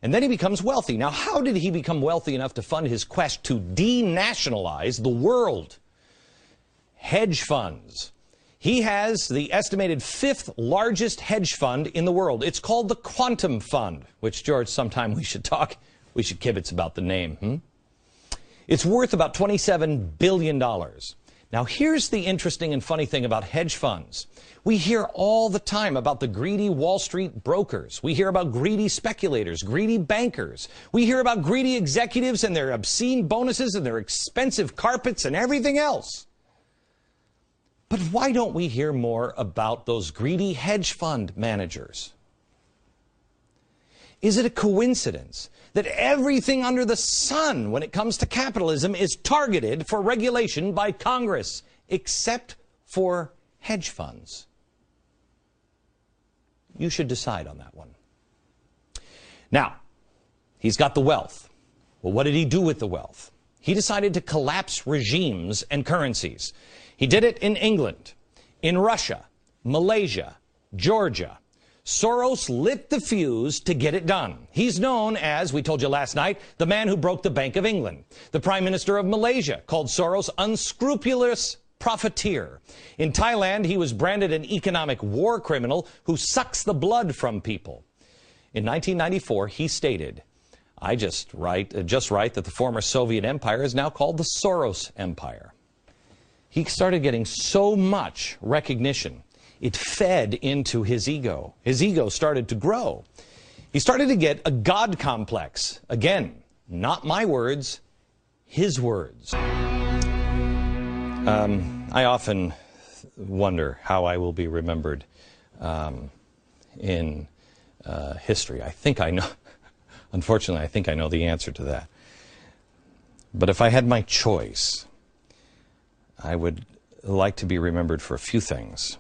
And then he becomes wealthy. Now, how did he become wealthy enough to fund his quest to denationalize the world? Hedge funds. He has the estimated 5th largest hedge fund in the world. It's called the Quantum Fund, which, George, sometime we should kibitz about the name. It's worth about $27 billion. Now, here's the interesting and funny thing about hedge funds. We hear all the time about the greedy Wall Street brokers. We hear about greedy speculators, greedy bankers. We hear about greedy executives and their obscene bonuses and their expensive carpets and everything else. But why don't we hear more about those greedy hedge fund managers? Is it a coincidence that everything under the sun when it comes to capitalism is targeted for regulation by Congress, except for hedge funds? You should decide on that one. Now, he's got the wealth. Well, what did he do with the wealth? He decided to collapse regimes and currencies. He did it in England, in Russia, Malaysia, Georgia. Soros lit the fuse to get it done. He's known as, we told you last night, the man who broke the Bank of England. The Prime Minister of Malaysia called Soros unscrupulous profiteer. In Thailand, he was branded an economic war criminal who sucks the blood from people. In 1994, he stated, I just write that the former Soviet empire is now called the Soros Empire. He started getting so much recognition, it fed into his ego. His ego started to grow. He started to get a God complex. Again, not my words, his words. I often wonder how I will be remembered in history. I think I know. Unfortunately, I think I know the answer to that. But if I had my choice, I would like to be remembered for a few things.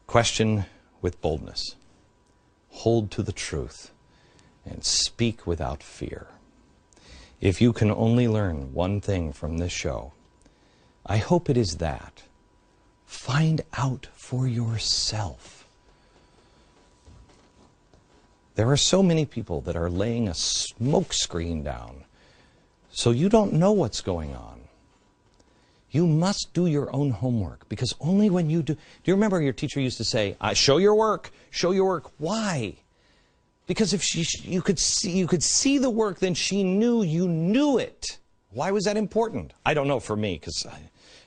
Question with boldness. Hold to the truth. And speak without fear. If you can only learn one thing from this show, I hope it is that. Find out for yourself. There are so many people that are laying a smoke screen down, so you don't know what's going on. You must do your own homework, because only when you do... Do you remember your teacher used to say, show your work, show your work. Why? Because if you could see the work, then she knew you knew it. Why was that important? I don't know for me, because I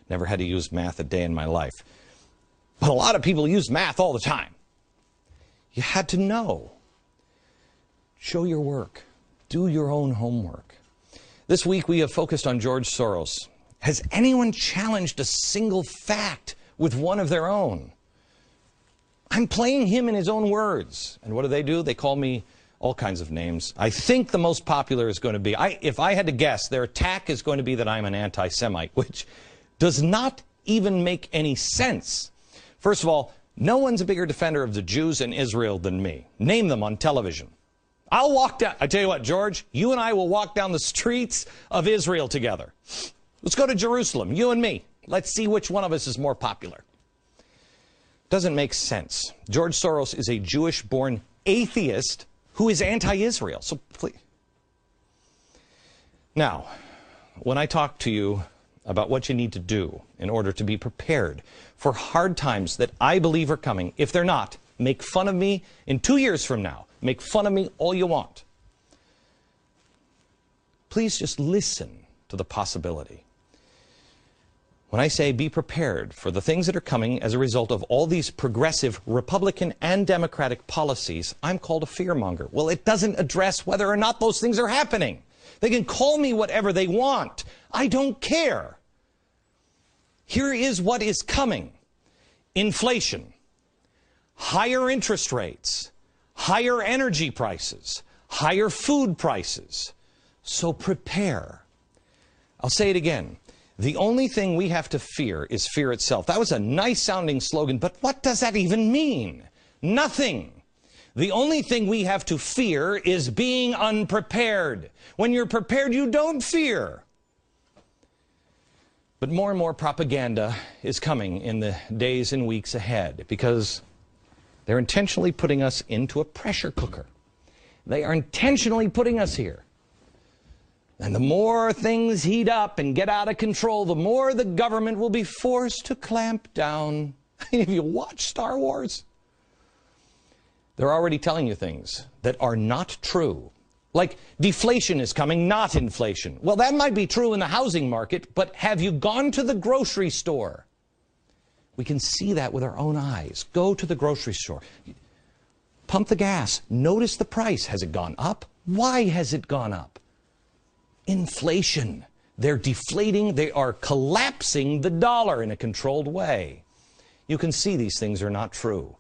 never had to use math a day in my life. But a lot of people use math all the time. You had to know. Show your work. Do your own homework. This week we have focused on George Soros. Has anyone challenged a single fact with one of their own? I'm playing him in his own words. And what do? They call me all kinds of names. I think the most popular is going to be, if I had to guess, their attack is going to be that I'm an anti-Semite, which does not even make any sense. First of all, no one's a bigger defender of the Jews in Israel than me. Name them on television. I'll walk down, I tell you what, George, you and I will walk down the streets of Israel together. Let's go to Jerusalem, you and me. Let's see which one of us is more popular. Doesn't make sense. George Soros is a Jewish-born atheist who is anti-Israel. So please. Now, when I talk to you about what you need to do in order to be prepared for hard times that I believe are coming, if they're not, make fun of me in 2 years from now. Make fun of me all you want. Please just listen to the possibility. When I say be prepared for the things that are coming as a result of all these progressive Republican and Democratic policies, I'm called a fearmonger. Well, it doesn't address whether or not those things are happening. They can call me whatever they want. I don't care. Here is what is coming. Inflation, higher interest rates, higher energy prices, higher food prices. So prepare. I'll say it again. The only thing we have to fear is fear itself. That was a nice sounding slogan, but what does that even mean? Nothing. The only thing we have to fear is being unprepared. When you're prepared, you don't fear. But more and more propaganda is coming in the days and weeks ahead because they're intentionally putting us into a pressure cooker. They are intentionally putting us here. And the more things heat up and get out of control, the more the government will be forced to clamp down. If you watch Star Wars, they're already telling you things that are not true. Like deflation is coming, not inflation. Well, that might be true in the housing market, but have you gone to the grocery store? We can see that with our own eyes. Go to the grocery store. Pump the gas. Notice the price. Has it gone up? Why has it gone up? Inflation. They're deflating. They are collapsing the dollar in a controlled way. You can see these things are not true.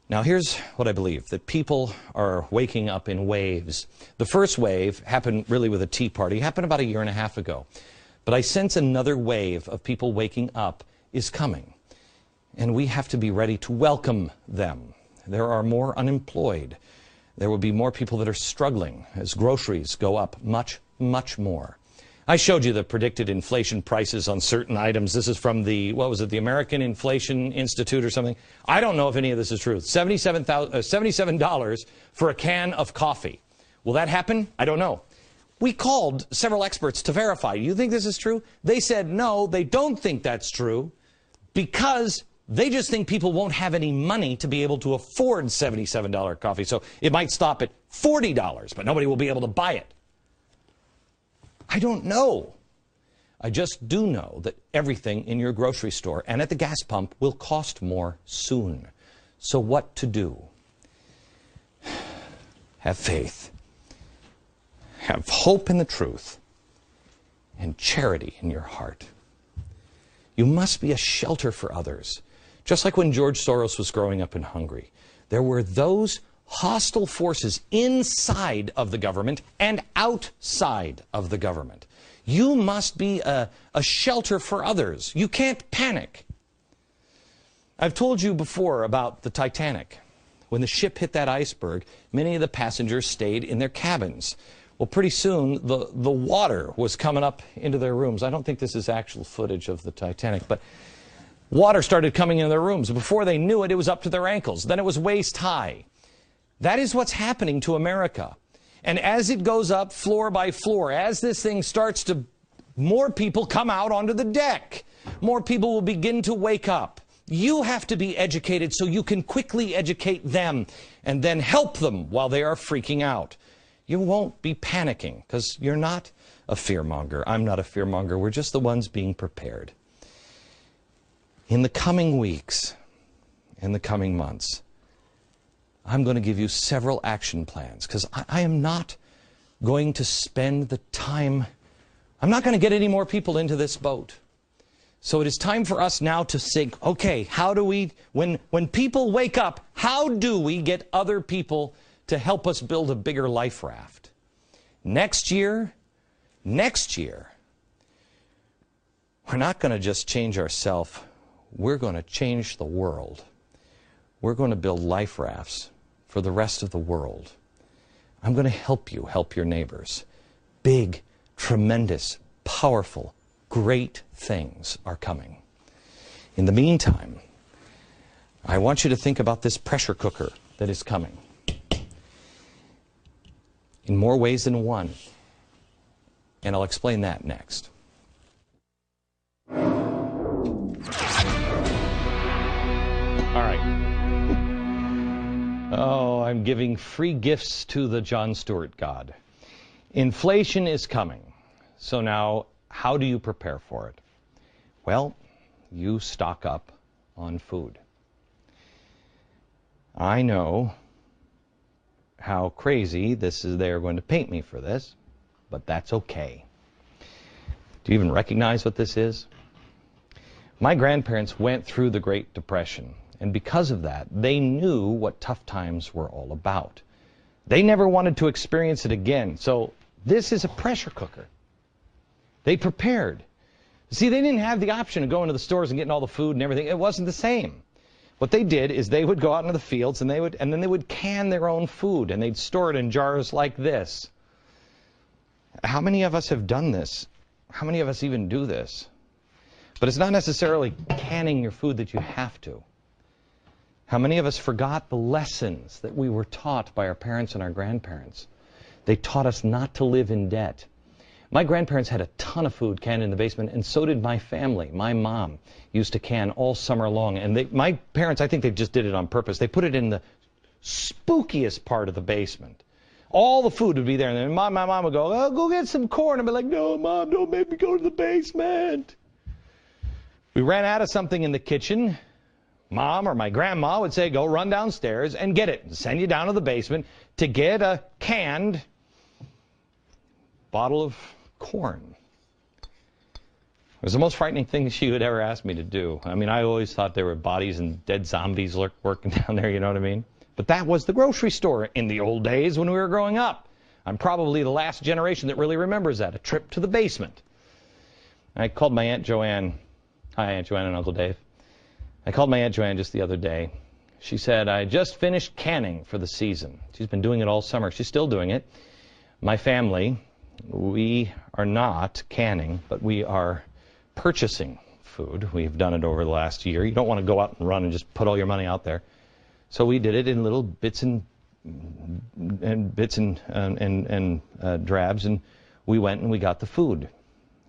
Now, here's what I believe, that people are waking up in waves. The first wave happened really with the Tea Party, happened about 1.5 years ago. But I sense another wave of people waking up is coming. And we have to be ready to welcome them. There are more unemployed. There will be more people that are struggling as groceries go up much, much more. I showed you the predicted inflation prices on certain items. This is from the, what was it, the American Inflation Institute or something. I don't know if any of this is true. $77 for a can of coffee. Will that happen? I don't know. We called several experts to verify. You think this is true? They said no, they don't think that's true because they just think people won't have any money to be able to afford $77 coffee. So it might stop at $40, but nobody will be able to buy it. I don't know. I just do know that everything in your grocery store and at the gas pump will cost more soon. So what to do? Have faith. Have hope in the truth and charity in your heart. You must be a shelter for others. Just like when George Soros was growing up in Hungary, there were those hostile forces inside of the government and outside of the government. You must be a shelter for others. You can't panic. I've told you before about the Titanic. When the ship hit that iceberg, many of the passengers stayed in their cabins. Well, pretty soon, the water was coming up into their rooms. I don't think this is actual footage of the Titanic, but water started coming into their rooms. Before they knew it, it was up to their ankles. Then it was waist high. That is what's happening to America. And as it goes up floor by floor, as this thing starts to, more people come out onto the deck. More people will begin to wake up. You have to be educated so you can quickly educate them and then help them while they are freaking out. You won't be panicking because you're not a fearmonger. I'm not a fearmonger. We're just the ones being prepared. In the coming weeks, in the coming months, I'm going to give you several action plans because I am not going to spend the time. I'm not going to get any more people into this boat. So it is time for us now to think, okay, how do we, when people wake up, how do we get other people to help us build a bigger life raft? Next year, we're not going to just change ourselves. We're going to change the world. We're going to build life rafts for the rest of the world. I'm going to help you help your neighbors. Big, tremendous, powerful, great things are coming. In the meantime, I want you to think about this pressure cooker that is coming. In more ways than one. And I'll explain that next. All right. Oh, I'm giving free gifts to the Jon Stewart God. Inflation is coming. So now, how do you prepare for it? Well, you stock up on food. I know how crazy this is. They're going to paint me for this, but that's okay. Do you even recognize what this is? My grandparents went through the Great Depression. And because of that, they knew what tough times were all about. They never wanted to experience it again. So this is a pressure cooker. They prepared. See, they didn't have the option of going to the stores and getting all the food and everything. It wasn't the same. What they did is they would go out into the fields and then they would can their own food and they'd store it in jars like this. How many of us have done this? How many of us even do this? But it's not necessarily canning your food that you have to. How many of us forgot the lessons that we were taught by our parents and our grandparents? They taught us not to live in debt. My grandparents had a ton of food canned in the basement, and so did my family. My mom used to can all summer long. And my parents, I think they just did it on purpose. They put it in the spookiest part of the basement. All the food would be there. And then my mom would go, oh, go get some corn. I'd be like, no, Mom, don't make me go to the basement. We ran out of something in the kitchen. Mom or my grandma would say, go run downstairs and get it. And send you down to the basement to get a canned bottle of corn. It was the most frightening thing she would ever ask me to do. I mean, I always thought there were bodies and dead zombies working down there, you know what I mean? But that was the grocery store in the old days when we were growing up. I'm probably the last generation that really remembers that, a trip to the basement. I called my Aunt Joanne. Hi, Aunt Joanne and Uncle Dave. I called my Aunt Joanne just the other day. She said, I just finished canning for the season. She's been doing it all summer. She's still doing it. My family, we are not canning, but we are purchasing food. We've done it over the last year. You don't want to go out and run and just put all your money out there. So we did it in little bits and drabs, and we went and we got the food.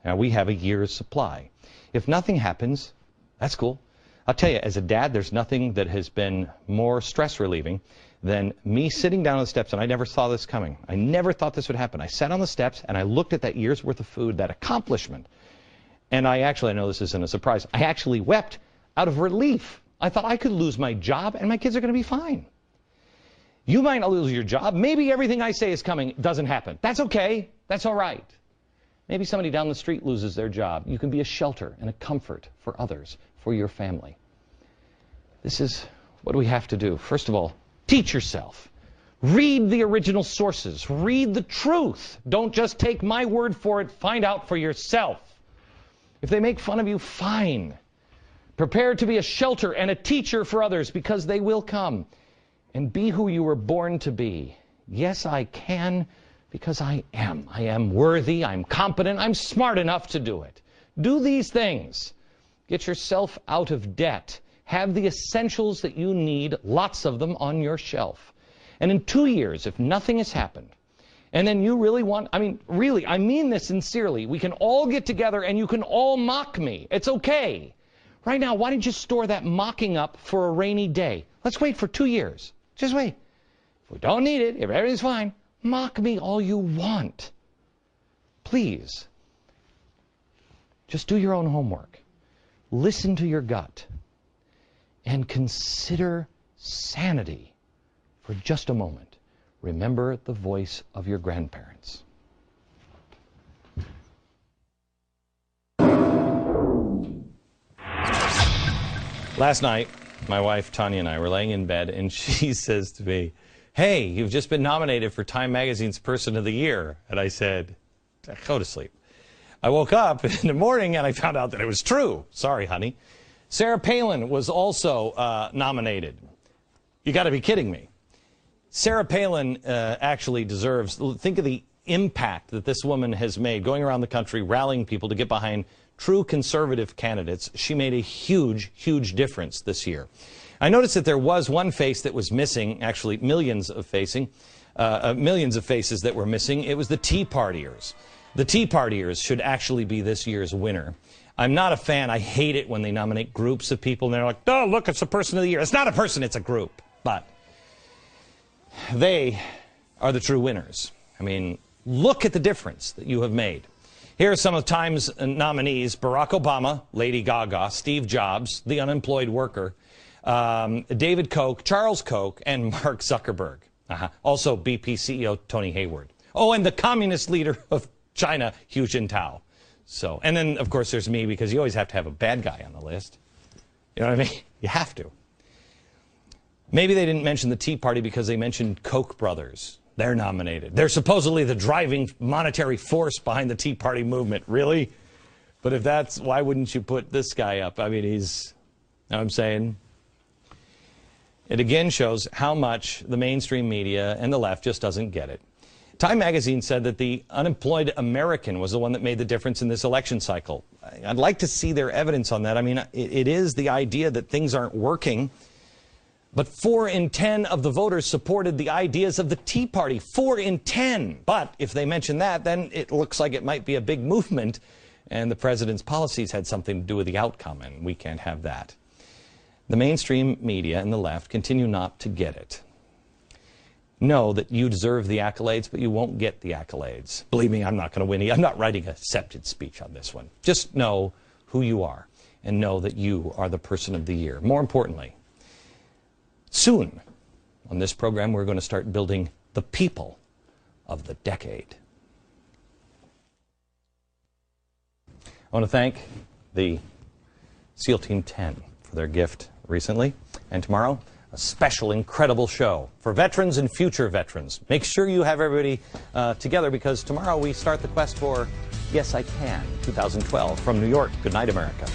Now we have a year's supply. If nothing happens, that's cool. I'll tell you, as a dad, there's nothing that has been more stress relieving than me sitting down on the steps, and I never saw this coming. I never thought this would happen. I sat on the steps, and I looked at that year's worth of food, that accomplishment. And I know this isn't a surprise, I actually wept out of relief. I thought I could lose my job, and my kids are going to be fine. You might not lose your job. Maybe everything I say is coming doesn't happen. That's okay. That's all right. Maybe somebody down the street loses their job. You can be a shelter and a comfort for others, for your family. This is what we have to do. First of all, teach yourself. Read the original sources. Read the truth. Don't just take my word for it. Find out for yourself. If they make fun of you, fine. Prepare to be a shelter and a teacher for others, because they will come. And be who you were born to be. Yes, I can, because I am. I am worthy. I'm competent. I'm smart enough to do it. Do these things. Get yourself out of debt. Have the essentials that you need, lots of them, on your shelf. And in 2 years, if nothing has happened, and then you really want, I mean this sincerely, we can all get together and you can all mock me. It's okay. Right now, why don't you store that mocking up for a rainy day? Let's wait for 2 years. Just wait. If we don't need it, if everything's fine, mock me all you want. Please. Just do your own homework. Listen to your gut. And consider sanity for just a moment. Remember the voice of your grandparents. Last night, my wife Tanya and I were laying in bed, and she says to me, hey, you've just been nominated for Time Magazine's Person of the Year. And I said, go to sleep. I woke up in the morning and I found out that it was true. Sorry, honey. Sarah Palin was also nominated. You got to be kidding me. Sarah Palin actually deserves, think of the impact that this woman has made going around the country, rallying people to get behind true conservative candidates. She made a huge, huge difference this year. I noticed that there was one face that was missing, actually millions of faces that were missing. It was the Tea Partiers. The Tea Partiers should actually be this year's winner. I'm not a fan. I hate it when they nominate groups of people and they're like, oh, look, it's a person of the year. It's not a person, it's a group. But they are the true winners. I mean, look at the difference that you have made. Here are some of Time's nominees: Barack Obama, Lady Gaga, Steve Jobs, the unemployed worker, David Koch, Charles Koch, and Mark Zuckerberg. Also BP CEO Tony Hayward. Oh, and the communist leader of China, Hu Jintao. So, and then, of course, there's me, because you always have to have a bad guy on the list. You know what I mean? You have to. Maybe they didn't mention the Tea Party because they mentioned Koch brothers. They're nominated. They're supposedly the driving monetary force behind the Tea Party movement. Really? But if that's, why wouldn't you put this guy up? I mean, he's, you know what I'm saying? It again shows how much the mainstream media and the left just doesn't get it. Time magazine said that the unemployed American was the one that made the difference in this election cycle. I'd like to see their evidence on that. I mean, it is the idea that things aren't working. But 4 in 10 of the voters supported the ideas of the Tea Party. 4 in 10. But if they mention that, then it looks like it might be a big movement, and the president's policies had something to do with the outcome, and we can't have that. The mainstream media and the left continue not to get it. Know that you deserve the accolades, but you won't get the accolades. Believe me, I'm not going to win. I'm not writing a acceptance speech on this one. Just know who you are, and know that you are the person of the year. More importantly, soon on this program, we're going to start building the people of the decade. I want to thank the SEAL Team 10 for their gift recently. And tomorrow, a special, incredible show for veterans and future veterans. Make sure you have everybody together, because tomorrow we start the quest for Yes, I Can 2012 from New York. Good night, America.